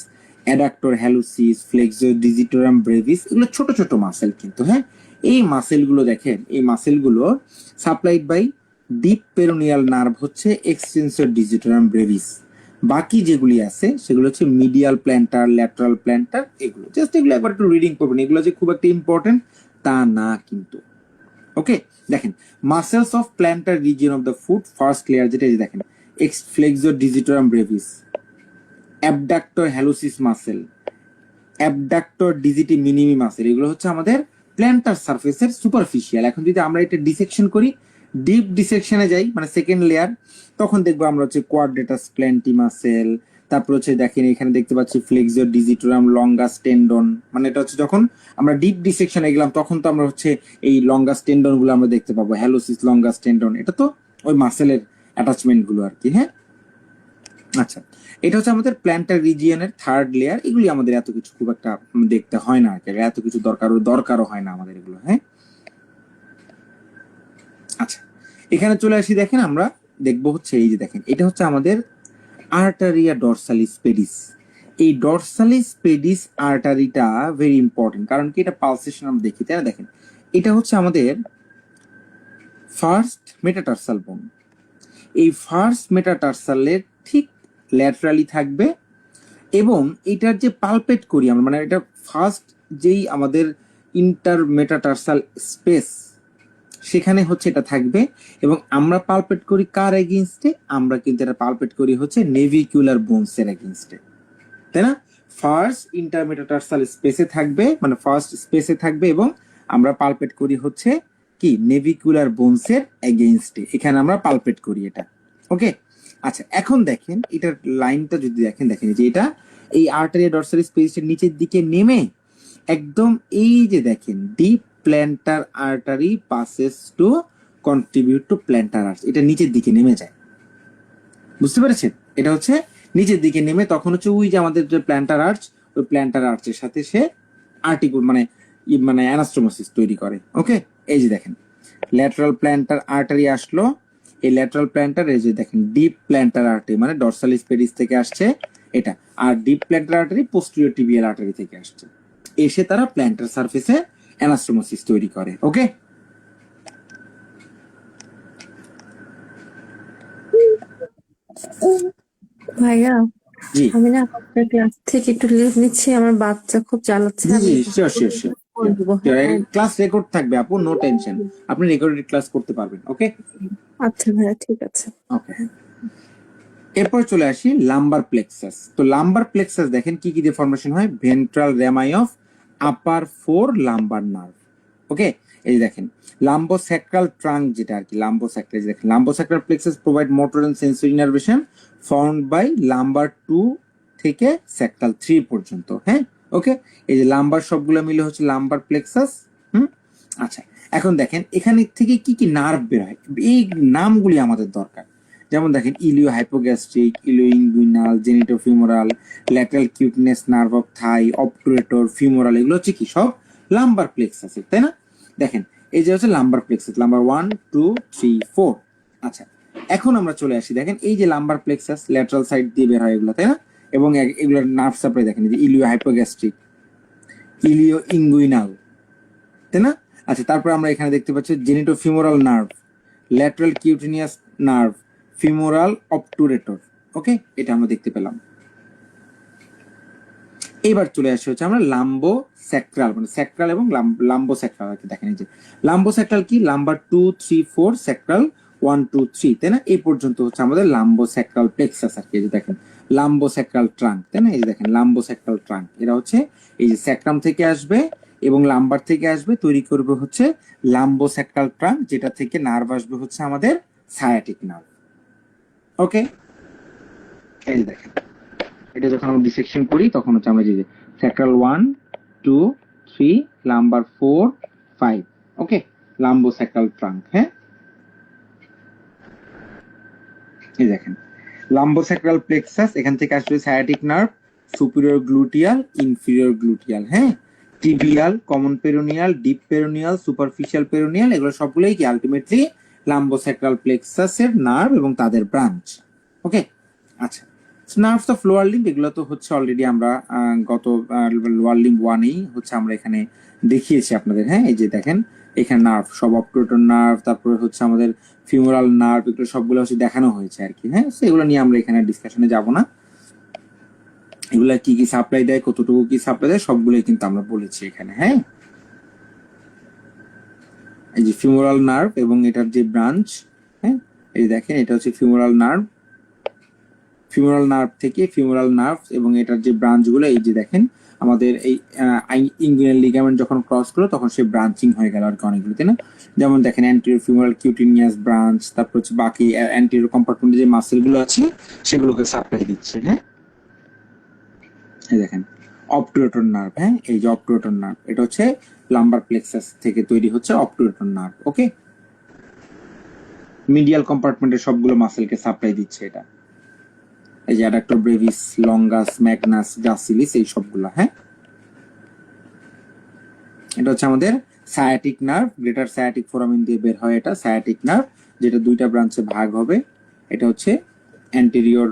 adductor হ্যালোসিস, flexor digitorum Brevis, এগুলো ছোট ছোট মাসেল কিন্তু, হ্যাঁ। এই মাসেলগুলো দেখেন, এই মাসেলগুলো supplied by deep peroneal nerve হচ্ছে এক্সটেন্সর ডিজিটোরাম ব্রেভিস। বাকি যেগুলি আছে সেগুলো হচ্ছে মিডিয়াল প্ল্যান্টার, ল্যাটারাল প্ল্যান্টার, এগুলো জাস্ট এগুলো একবার একটু রিডিং করবেন, এগুলো যে খুব একটা ইম্পর্টেন্ট তা না কিন্তু। ওকে, দেখেন muscles of plantar region of the foot first layer, যেটা এই যে দেখেন এক্স flexor digitorum brevis, abductor hallucis muscle, abductor digiti minimi muscle, এগুলো হচ্ছে আমাদের প্ল্যান্টার সারফেসের সুপারফিশিয়াল। এখন যদি আমরা এটা ডিসেকশন করি, ডিপ ডিসেকশনে যাই মানে সেকেন্ড লেয়ার, তখন দেখবো আমরা হচ্ছে কোয়াড্রেটাস প্ল্যান্টি মাসেল, তারপর হচ্ছে দেখেন এখানে দেখতে পাচ্ছি ফ্লেক্সর ডিজিটোরাম লঙ্গাস টেন্ডন, মানে এটা হচ্ছে যখন আমরা ডিপ ডিসেকশনে গেলাম তখন তো আমরা হচ্ছে এই লঙ্গাস টেন্ডন গুলো আমরা দেখতে পাবো, হ্যালোসিস লঙ্গাস টেন্ডন, এটা তো ওই মাসেলের অ্যাটাচমেন্ট গুলো আর কি। হ্যাঁ, আচ্ছা, এটা হচ্ছে আমাদের প্ল্যান্টার রিজিয়নের থার্ড লেয়ার। এগুলি আমাদের এত কিছু খুব একটা দেখতে হয় না আর কি, এত কিছু দরকারও হয় না আমাদের এগুলো। হ্যাঁ, আচ্ছা, এখানে চলে আসি, দেখেন আমরা দেখবো হচ্ছে এই যে দেখেন এটা হচ্ছে আমাদের আর্টারিয়া ডরসালিস পেডিস। এই ডরসালিস পেডিস আর্টারিটা ভেরি ইম্পর্টেন্ট, কারণ কি এটা পালসেশন আমরা দেখি, তাই না? দেখেন এটা হচ্ছে আমাদের ফার্স্ট মেটাটার্সাল বোন। এই ফার্স্ট মেটাটার্সালের ঠিক ল্যাটারালি থাকবে, এবং এটার যে পালপেট করি আমরা, মানে এটা ফার্স্ট যেই আমাদের ইন্টার মেটাটার্সাল স্পেস সেখানে হচ্ছে এটা থাকবে, এবং আমরা পালপেট করি কার এগেইনস্টে? আমরা কিন্তু এটা পালপেট করি হচ্ছে নেভিকুলার বোনসের এগেইনস্টে, তাই না? ফার্স্ট ইন্টারমেটাটার্সাল স্পেসে থাকবে, মানে ফার্স্ট স্পেসে থাকবে, এবং আমরা পালপেট করি হচ্ছে কি নেভিকুলার বোনসের এগেইনস্টে, এখানে আমরা পালপেট করি এটা। ওকে, আচ্ছা, এখন দেখেন এটার লাইনটা যদি দেখেন, দেখেন যে এটা এই আর্টারিয়া ডরসালিস পেডিসের নিচের দিকে নেমে একদম এই যে দেখেন deep plantar artery passes two contribute to planter arch, এটা নিচের দিকে নেমে যায়, বুঝতে পেরেছেন? এটা হচ্ছে নিচের দিকে নেমে তখন হচ্ছে ওই যে আমাদের যে প্ল্যান্টার আর্চ, ওই প্ল্যান্টার আর্চের সাথে সে আর্টিকুল মানে মানে অ্যানাস্টোমোসিস তৈরি করে। ওকে, এই যে দেখেন ল্যাটারাল প্ল্যান্টার আর্টারি আসলো, এই ল্যাটারাল প্ল্যান্টার, এই যে দেখেন ডিপ প্ল্যান্টার আর্টারি মানে ডরসালিস পেডিস থেকে আসছে এটা, আর deep plantar artery posterior tibial artery থেকে আসছে, এসে তারা প্ল্যান্টার সারফেসে অ্যানাস্টোমোসিস তৈরি করে। ওকে, ভাইয়া, জি আমি না আপনার ক্লাস থেকে একটু লিভ নিচ্ছি, আমার বাচ্চা খুব জ্বালাচ্ছে, জি আমি জি, শিওর শিওর শিওর, করে দিব। হ্যাঁ, ক্লাস রেকর্ড থাকবে আপু, নো টেনশন, আপনি রেকর্ডেড ক্লাস করতে পারবেন। ওকে আচ্ছা ভাইয়া, ঠিক আছে। ওকে, এরপর চলে আসি লাম্বার প্লেক্সাস। তো লাম্বার প্লেক্সাস দেখেন কি কি দিয়ে ফর্মেশন হয়, ventral rami of upper four lumbar nerve. Okay, এই যে দেখেন লাম্বোস্যাক্রাল ট্রাঙ্ক, যেটা আর কি লাম্বোস্যাক্রাল, দেখেন lumbosacral plexus provide motor and sensory innervation found by lumbar 2 থেকে স্যাক্রাল 3 পর্যন্ত। হ্যাঁ, ওকে, এই যে লাম্বার সবগুলো মিলে হচ্ছে লাম্বার প্লেক্সাস। আচ্ছা, এখন দেখেন এখানে থেকে কি কি নার্ভ বের হয়, এই নামগুলি আমাদের দরকার। যেমন দেখেন iliohypogastric, ilioinguinal, genitofemoral, lateral cutaneous nerve of thigh, obturator, femoral, এগুলো হচ্ছে কি সব লাম্বার প্লেক্সাস, তাই না? দেখেন এই যে হচ্ছে লাম্বার প্লেক্সাস, লাম্বার 1 2 3 4। আচ্ছা, এখন আমরা চলে আসি, দেখেন এই যে লাম্বার প্লেক্সাস ল্যাটারাল সাইড দিয়ে বের হয় এগুলো, তাই না? এবং এগুলোর নার্ভ সাপ্লাই দেখেন, এই যে ইলিও হাইপোগ্যাস্ট্রিক, ইলিও ইঙ্গুইনাল, তাই না? আচ্ছা, তারপর আমরা এখানে দেখতে পাচ্ছি genitofemoral nerve, lateral cutaneous nerve, femoral obturator. Okay, এটা আমরা দেখতে পেলাম। এইবার চলে আসে হচ্ছে আমরা লাম্বো স্যাক্রাল, মানে স্যাক্রাল এবং লাম্বো স্যাক্রাল আর কি। দেখেন এই যে লাম্বো স্যাক্রাল কি, লাম্বার 2 3 4, স্যাক্রাল 1 2 3, তাই না? এই পর্যন্ত হচ্ছে আমাদের লাম্বো স্যাক্রাল প্লেক্সাস আর কি। এই যে দেখেন লাম্বো স্যাক্রাল ট্রাঙ্ক, তাই না? এই যে দেখেন লাম্বো স্যাক্রাল ট্রাঙ্ক, এরা হচ্ছে এই যে স্যাক্রাম থেকে আসবে এবং লাম্বার থেকে আসবে, তৈরি করবে হচ্ছে লাম্বো স্যাক্রাল ট্রাঙ্ক, যেটা থেকে নার্ভ আসবে হচ্ছে আমাদের সায়াটিক নার্ভ। ওকে, এই যে দেখেন এটা যখন আমরা ডিসেকশন করি তখন হচ্ছে আমরা যে sacral 1 2 3, lumbar 4 5। Okay, lumbosacral trunk. হ্যাঁ, এই দেখেন লাম্বো স্যাক্রাল প্লেক্সাস, এখান থেকে আসবে sciatic nerve, superior gluteal, inferior gluteal, হ্যাঁ, tibial, common peroneal, deep peroneal, superficial peroneal, এগুলো সবগুলোই কি আলটিমেটলি লাম্বো স্যাক্রাল প্লেক্সাসের নার্ভ এবং তাদের ব্রাঞ্চ। ওকে, আচ্ছা, নার্ভস অফ লোয়ার লিম্ব, এগুলো তো হচ্ছে অলরেডি আমরা গত লোয়ার লিম্ব 1-এই হচ্ছে আমরা এখানে দেখিয়েছি আপনাদের। হ্যাঁ, এই যে দেখেন এখানে নার্ভ সব, অবটুরেটর নার্ভ, তারপরে হচ্ছে আমাদের ফিমোরাল নার্ভ, এগুলো সবগুলো হচ্ছে দেখানো হয়েছে আর কি। হ্যাঁ, এগুলো নিয়ে আমরা এখানে ডিসকাশনে যাব না, এগুলা কি কি সাপ্লাই দেয়, কতটুকু কি সাপ্লাই দেয়, সবগুলোই কিন্তু আমরা বলেছি এখানে। হ্যাঁ, এই যে ফিমোরাল নার্ভ এবং এটার যে ব্রাঞ্চ, হ্যাঁ এই দেখেন এটা হচ্ছে ফিমোরাল নার্ভ, ফিমোরাল নার্ভ থেকে ফিমোরাল নার্ভ এবং এটার যে ব্রাঞ্চগুলো এই যে দেখেন আমাদের এই ইনগুইনাল লিগামেন্ট যখন ক্রস করলো তখন সে ব্রাঞ্চিং হয়ে গেল আর কি অনেকগুলো, তাই না? যেমন দেখেন অ্যান্টেরিয়র ফিমোরাল কিউটিনিয়াস ব্রাঞ্চ, তারপর হচ্ছে বাকি অ্যান্টেরিয়র কম্পার্টমেন্টে যে মাসেলগুলো আছে সেগুলোকে সাপ্লাই দিচ্ছে। হ্যাঁ এই দেখেন অবটুরেটর নার্ভ, হ্যাঁ এই যে অবটুরেটর নার্ভ এটা হচ্ছে লাম্বার প্লেক্সাস থেকে তৈরি হচ্ছে অবটুরেটর নার্ভ। ওকে, মিডিয়াল কম্পার্টমেন্টের সবগুলো মাসেলকে সাপ্লাই দিচ্ছে এটা। এই যে adductor Brevis, longus, Magnus, gracilis এই সবগুলো। হ্যাঁ এটা হচ্ছে আমাদের sciatic nerve, greater sciatic foramen দিয়ে বের হয় এটা সায়াটিক নার্ভ, যেটা দুইটা ব্রাঞ্চে ভাগ হবে। এটা হচ্ছে অ্যান্টেরিয়র,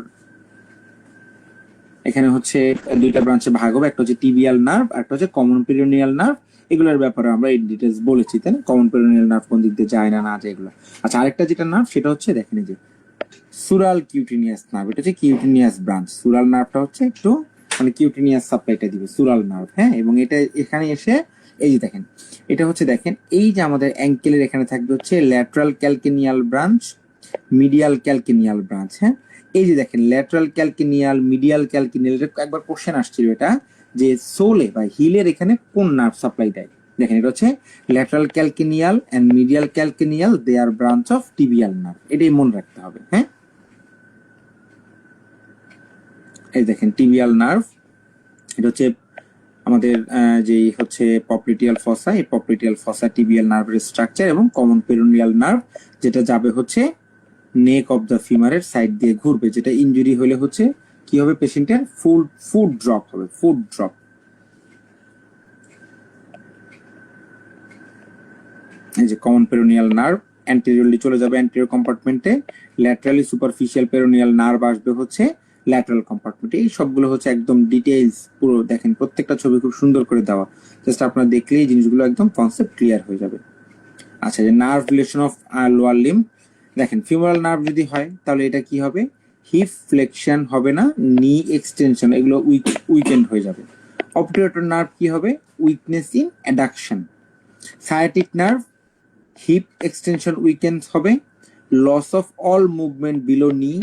এখানে হচ্ছে দুইটা ব্রাঞ্চে ভাগ হবে, একটা হচ্ছে টিবিয়াল নার্ভ আর একটা হচ্ছে কমন পেরিনিয়াল নার্ভ। এগুলোর ব্যাপারে আমরা এই ডিটেলস বলেছি, তাই না? কমন পেরিনিয়াল নার্ভ কোন দিক দিয়ে যায় না যায় এগুলো। আচ্ছা আরেকটা যেটা নার্ভ সেটা হচ্ছে দেখেন এই যে সুরাল কিউটিনিয়াস নার্ভ, এটা হচ্ছে কিউটিনিয়াস ব্রাঞ্চ। সুরাল নার্ভটা হচ্ছে একটু মানে কিউটিনিয়াস সাপ্লাইটা দিবে সুরাল নার্ভ। হ্যাঁ এবং এটা এখানে এসে এই যে দেখেন এটা হচ্ছে দেখেন এই যে আমাদের অ্যাঙ্কেলের এখানে থাকবে হচ্ছে lateral calcaneal branch, medial calcaneal branch. হ্যাঁ এই যে দেখেন ল্যাটারাল ক্যালকেনিয়াল, মিডিয়াল ক্যালকেনিয়াল, একবার কোশ্চেন আসছিল এটা যে সোলে বা হিলের এখানে কোন নার্ভ সাপ্লাই দেয়। দেখেন এটা হচ্ছে lateral calcaneal and medial calcaneal, they are branch of tibial nerve, এটাই মনে রাখতে হবে। হ্যাঁ এই দেখেন টিবিয়াল নার্ভ এটা হচ্ছে আমাদের যে হচ্ছে পপলিটিয়াল ফসা, এই পপলিটিয়াল ফসা টিবিয়াল নার্ভের স্ট্রাকচার, এবং কমন পেরোনিয়াল নার্ভ যেটা যাবে হচ্ছে নেক অফ দ্য ফিমারের সাইড দিয়ে ঘুরবে, যেটা ইনজুরি হলে হচ্ছে কি হবে পেশেন্টের ফুড ড্রপ হবে, ফুড ড্রপ। এই যে কমন পেরোনিয়াল নার্ভ অ্যান্টেরিয়রলি চলে যাবে অ্যান্টেরিয়র কম্পার্টমেন্টে, ল্যাটারালি সুপারফিশিয়াল পেরোনিয়াল নার্ভ আসবে হচ্ছে ল্যাটারাল কম্পার্টমেন্টে। এই সবগুলো হচ্ছে একদম ডিটেইলস পুরো দেখেন, প্রত্যেকটা ছবি খুব সুন্দর করে দেওয়া, জাস্ট আপনারা দেখলেই এই জিনিসগুলো একদম কনসেপ্ট ক্লিয়ার হয়ে যাবে। আচ্ছা যে nerve relation of lower limb, দেখেন ফিমোরাল নার্ভ যদি হয় তাহলে এটা কি হবে, হিপ ফ্লেকশন হবে না, নি এক্সটেনশন এগুলো উইকেন্ড হয়ে যাবে। অবটুরেটর নার্ভ কি হবে, weakness in adduction. Sciatic nerve hip extension weakened হবে, loss of all movement below knee.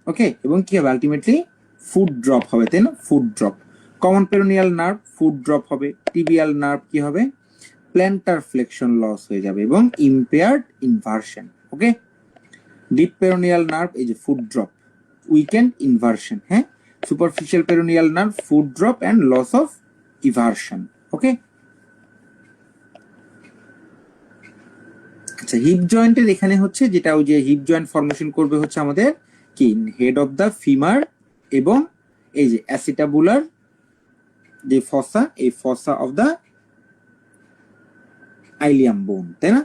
Okay, এবং কি হবে আলটিমেটলি ফুড ড্রপ হবে, তাই না? Foot drop. Common peroneal nerve foot drop হবে। টিবিয়াল নার্ভ কি হবে, প্ল্যান্টার ফ্লেকশন লস হয়ে যাবে এবং impaired inversion. Okay, deep peroneal nerve এই যে ফুড ড্রপ, উইকেন্ড ইনভার্সন। হ্যাঁ superficial peroneal nerve foot drop and loss of eversion. Okay, আচ্ছা হিপ জয়েন্টের এখানে হচ্ছে যেটা ওই যে হিপ জয়েন্ট ফর্মেশন করবে হচ্ছে আমাদের কি হেড অফ দ্য ফিমার এবং এই যে অ্যাসিটাবুলার যে ফসা, এই ফসা অফ দ্য আইলিয়াম বোন, তাই না?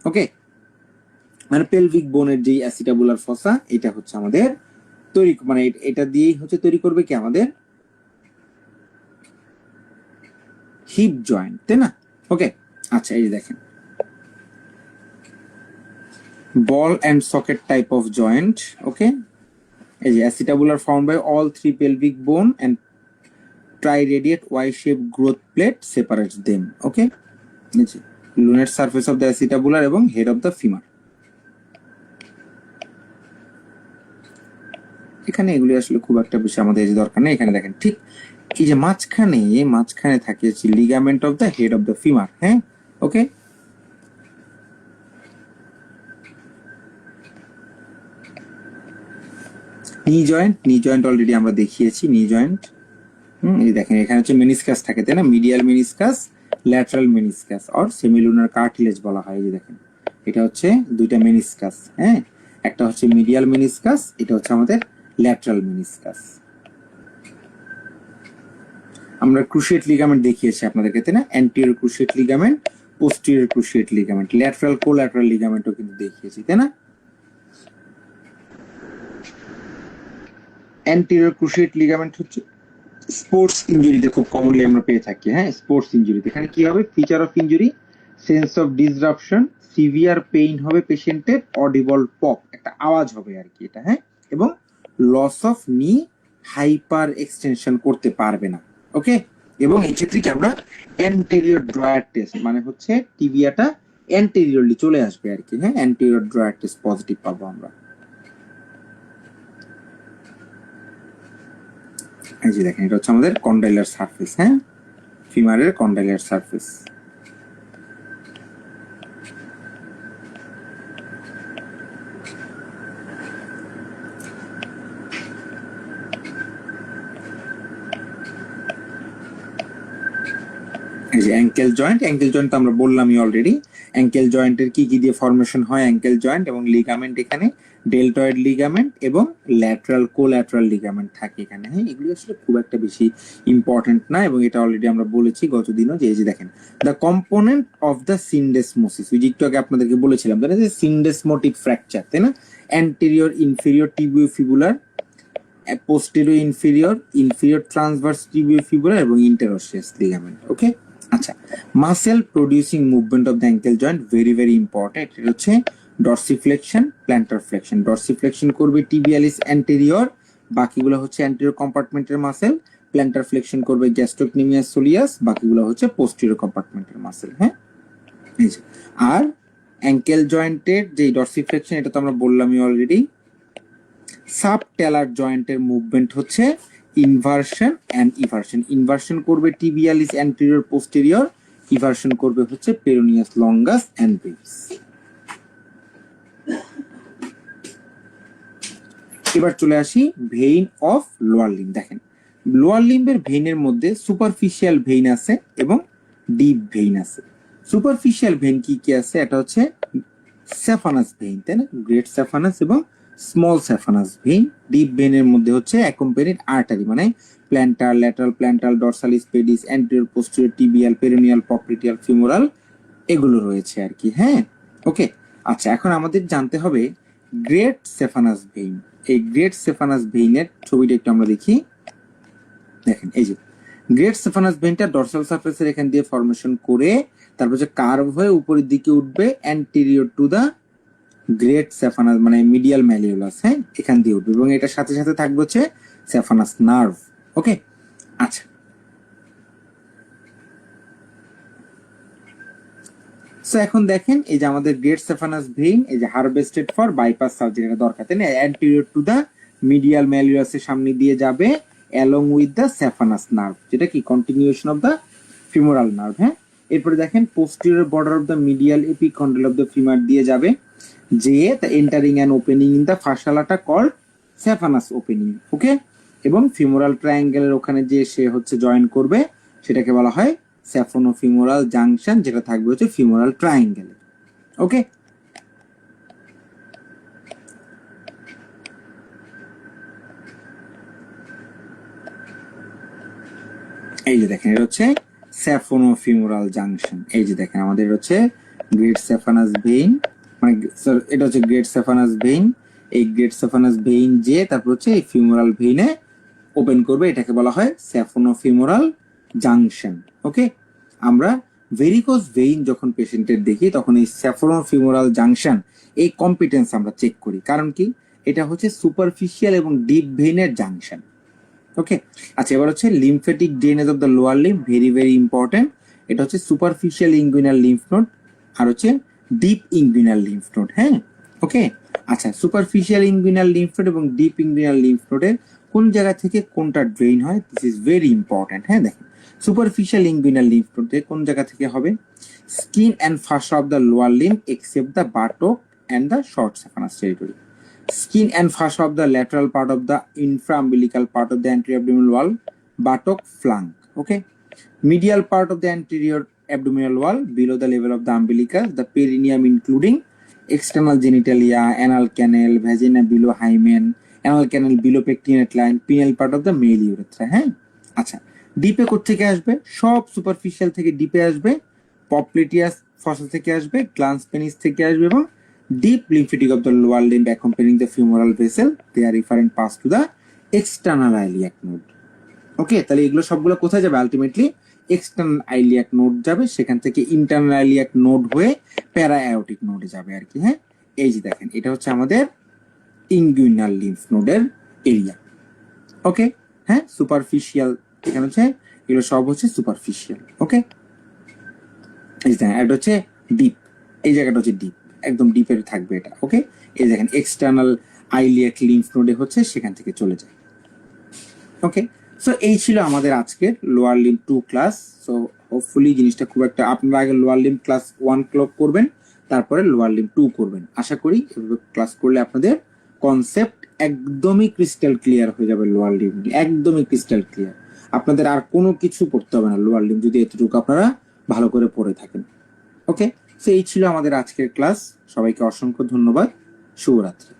ওকে, মানে পেলভিক বোনের যে অ্যাসিটাবুলার ফসা এটা হচ্ছে আমাদের তৈরি, মানে এটা দিয়েই হচ্ছে তৈরি করবে কি আমাদের হিপ জয়েন্ট, তাই না? ওকে, আচ্ছা এই যে দেখেন ball and socket type of joint. Okay, এই যে acetabular found by all three pelvic bone and triradiate Y-shaped growth plate separates them. Okay, lunate surface of the acetabular এবং head of the femur। এখানে এগুলি আসলে খুব একটা বেশি আমাদের দরকার নেই। এখানে দেখেন ঠিক এই যে মাঝখানে থাকে ligament of the head of the femur. হ্যাঁ ওকে, নি জয়েন্ট অলরেডি আমরা দেখিয়েছি নি জয়েন্ট। এই দেখেন এখানে হচ্ছে মেনিসকাস থাকে, তাই না? Medial meniscus, lateral meniscus or semilunar cartilage বলা হয়। এই যে দেখেন এটা হচ্ছে দুইটা মেনিসকাস। হ্যাঁ একটা হচ্ছে মিডিয়াল মেনিসকাস, এটা হচ্ছে আমাদের ল্যাটারাল মেনিসকাস। আমরা ক্রুশিয়েট লিগামেন্ট দেখিয়েছি আপনাদেরকে, তাই না? Anterior cruciate ligament, posterior cruciate ligament, lateral collateral লিগামেন্টও কিন্তু দেখিয়েছি, তাই না? অ্যান্টিরিয়র ক্রুশিয়েট লিগামেন্ট হচ্ছে স্পোর্টস ইনজুরিতে খুব কমনলি আমরা পেয়ে থাকি। হ্যাঁ স্পোর্টস ইনজুরিতে এখানে কি হবে, feature of injury sense of disruption, severe pain হবে পেশেন্টের, অডিবল পপ একটা আওয়াজ হবে আর কি এটা। হ্যাঁ এবং লস অফ নি, হাইপার এক্সটেনশন করতে পারবে না। ওকে, এবং এই ক্ষেত্রে কি আমরা অ্যান্টেরিয়র ড্রয়ার টেস্ট মানে হচ্ছে টিবিয়াটা অ্যান্টেরিয়রলি চলে আসবে আর কি, হ্যাঁ, অ্যান্টেরিয়র ড্রয়ার টেস্ট পজিটিভ পাবো আমরা। এই যে দেখেন, এটা হচ্ছে আমাদের কন্ডাইলার সারফেস, হ্যাঁ, ফিমারের কন্ডাইলার সারফেস। এই যে অ্যাঙ্কেল জয়েন্ট, অ্যাঙ্কেল জয়েন্ট তো আমরা বললামই অলরেডি। অ্যাঙ্কেল জয়েন্টের কি কি দিয়ে ফরমেশন হয় অ্যাঙ্কেল জয়েন্ট, এবং লিগামেন্ট এখানে ডেলটয়েড লিগামেন্ট এবং ল্যাটারাল কোল্যাটারাল লিগামেন্ট থাকে এখানে, হ্যাঁ, এগুলো আসলে খুব একটা বেশি ইম্পর্টেন্ট না, এবং এটা অলরেডি আমরা বলেছি গতদিনও, যে এই যে দেখেন দ্য কম্পোনেন্ট অফ দ্য সিনডেসমোসিস, ওই যে একটু আগে আপনাদেরকে বলেছিলাম তাই না, যে সিনডেসমোটিক ফ্র্যাকচার, তাই না, anterior inferior tibiofibular, posterior inferior, inferior transverse tibiofibular এবং ইন্টারওসিয়াস লিগামেন্ট। ওকে, আচ্ছা, muscle producing movement of the ankle joint very very important. এটা হচ্ছে ডরসিফ্লেকশন, প্ল্যান্টার ফ্লেকশন। ডরসিফ্লেকশন করবে টিবিয়ালিস অ্যান্টেরিয়র, বাকিগুলো হচ্ছে অ্যান্টেরিয়র কম্পার্টমেন্টের মাসেল। প্ল্যান্টার ফ্লেকশন করবে গ্যাস্ট্রোকনেমিয়াস সোলিয়াস, বাকিগুলো হচ্ছে পোস্টেরিয়র কম্পার্টমেন্টের মাসেল, হ্যাঁ। এই যে, আর অ্যাঙ্কেল জয়েন্টের যে ডরসিফ্লেকশন, এটা তো আমরা বললামই অলরেডি। সাবটেলার জয়েন্টের মুভমেন্ট হচ্ছে ইনভার্সন এন্ড ইভার্সন। ইনভার্সন করবে টিবিয়ালিস অ্যান্টেরিয়র পোস্টেরিয়র, ইভার্সন করবে হচ্ছে পেরোনিয়াস লঙ্গাস এন্ড ব্রেভিস। এবার চলে আসি ভেইন অফ লোয়ার লিম্ব। দেখেন, লোয়ার লিম্বের ভেইনের মধ্যে সুপারফিশিয়াল ভেইন আছে এবং ডিপ ভেইন আছে। সুপারফিশিয়াল ভেইন কি কি আছে, এটা হচ্ছে স্যাফানাস ভেইন, তাই না, গ্রেট স্যাফানাস এবং স্মল স্যাফানাস ভেইন। ডিপ ভেইনের মধ্যে হচ্ছে অ্যাকম্পেনিড আর্টারি, মানে plantar, lateral, plantar, dorsalis, pedis, anterior, posterior, tibial, peroneal, popliteal, femoral, এগুলো রয়েছে আর কি, হ্যাঁ। ওকে, আচ্ছা, এখন আমাদের জানতে হবে গ্রেট সেফানাস ভেইন। এই গ্রেট সেফানাস ভেইনের ছবিটা একটু আমরা দেখি। দেখেন, এই যে গ্রেট সেফানাস ভেইনটা ডরসাল সারফেসের এখান দিয়ে ফরমেশন করে তারপর যে কার্ভ হয়ে উপরের দিকে উঠবে অ্যান্টেরিয়র টু দা গ্রেট সেফানাস, মানে মিডিয়াল ম্যালিওলাস, হ্যাঁ, এখান দিয়ে উঠবে, এবং এটার সাথে সাথে থাকবে হচ্ছে সেফানাস নার্ভ। ওকে, আচ্ছা, সো এখন দেখেন, এই যে আমাদের গ্রেট সেফানাস ভেইন, এই যে হারভেস্টেড ফর বাইপাস সার্জারি, এটা দরকার, তাই না, অ্যান্টেরিয়র টু দা মিডিয়াল ম্যালিওলাসের সামনে দিয়ে যাবে along with the saphenous nerve, যেটা কি continuation of the femoral nerve, হ্যাঁ। এরপরে দেখেন posterior border of the medial epicondyle of the femur দিয়ে যাবে, যে entering and opening in the fascia lata called saphenous opening. Okay, এবং ফিমোরাল ট্রায়াঙ্গেলের ওখানে যে সে হচ্ছে জয়েন করবে সেটাকে বলা হয় স্যাফোনোফিমোরাল জাংশন, যেটা থাকবে হচ্ছে ফিমোরাল ট্রায়াঙ্গেলে। ওকে, এই যে দেখেন, এটা হচ্ছে স্যাফোনোফিমোরাল জাংশন। এই যে দেখেন, আমাদের হচ্ছে গ্রেট সেফানাস ভেইন, মানে এটা হচ্ছে গ্রেট সেফানাস ভেইন। এই গ্রেট সেফানাস ভেইন যে তারপর হচ্ছে এই ফিমোরাল ভেইনে ওপেন করবে, এটাকে বলা হয় স্যাফোনোফিমোরাল জাংশন। ওকে, আমরা ভেরিকোজ ভেইন যখন পেশেন্টের দেখি তখন এই স্যাফোনোফিমোরাল জাংশন, এই কম্পিটেন্স আমরা চেক করি, কারণ কি, এটা হচ্ছে সুপারফিশিয়াল এবং ডিপ ভেইনের জাংশন। ওকে, আচ্ছা, এবার হচ্ছে lymphatic drainage of the lower lymph, very very important. এটা হচ্ছে সুপারফিশিয়াল ইনগুইনাল লিম্ফ নোড আর হচ্ছে ডিপ ইনগুইনাল লিম্ফ নোড, হ্যাঁ। ওকে, আচ্ছা, সুপারফিশিয়াল ইনগুইনাল লিম্ফ নোড এবং ডিপ ইনগুইনাল লিম্ফ নোডের কোন জায়গা থেকে কোনটা ড্রেন হয়, দিস ইজ ভেরি ইম্পর্টেন্ট, হ্যাঁ। দেখেন, সুপারফিশিয়াল ইনগুইনাল লিম্ফ নোড কোন জায়গা থেকে হবে, skin and fascia of the lower limb except the buttock and the short saphenous territory. Skin and fascia of the lateral part of the infraumbilical part of the anterior abdominal wall, buttock flank. Okay, medial part of the anterior abdominal wall below the level of the umbilicus, the perineum including external genitalia, anal canal, vagina below hymen, anal canal below pectinate line, penile part of the male urethra, হ্যাঁ। আচ্ছা, ডিপে কোত্থেকে আসবে, সব superficial থেকে ডিপে আসবে, পপলিটিয়াস ফসা থেকে আসবে, গ্লান্স পেনিস থেকে আসবে, এবং deep lymphatic of the lower limb accompanying the femoral vessel, they are referring pass to the external iliac node. ওকে, তাহলে এগুলো সবগুলো কোথায় যাবে, আলটিমেটলি এক্সটার্নাল আইলিয়াক নোড যাবে, সেখান থেকে ইন্টারনাল আইলিয়াক নোড হয়ে প্যারা অ্যাওটিক নোডে যাবে আর কি, হ্যাঁ। এই যে দেখেন, এটা হচ্ছে আমাদের ইনগুইনাল লিম্ফ নোডের এরিয়া। ওকে, হ্যাঁ, সুপারফিশিয়াল, এখানে হচ্ছে এগুলো সব হচ্ছে সুপারফিশিয়াল। ওকে, এই যে এটা হচ্ছে ডিপ, এই জায়গাটা হচ্ছে ডিপ, একদম ডিপের থাকবে এটা। ওকে, এই দেখেন এক্সটার্নাল আইলিয়াক লিম্ফ নোডে হচ্ছে সেখান থেকে চলে যায়। ওকে, সো এই ছিল আমাদের আজকের lower limb 2 class. So hopefully জিনিসটা খুব একটা, আপনারা আগে লোয়ার লিম্ব ক্লাস 1 ক্লক করবেন, তারপরে লোয়ার লিম্ব 2 করবেন। আশা করি এভাবে ক্লাস করলে আপনাদের কনসেপ্ট একদমই ক্রিস্টাল ক্লিয়ার হয়ে যাবে। লোয়ার লিম্ব একদমই ক্রিস্টাল ক্লিয়ার, আপনাদের আর কোনো কিছু পড়তে হবে না লোয়ার লিম্ব যদি এতটুকু আপনারা ভালো করে পড়ে থাকেন। ওকে, সো এই ছিল আমাদের আজকের ক্লাস। সবাইকে অসংখ্য ধন্যবাদ। শুভরাত্রি।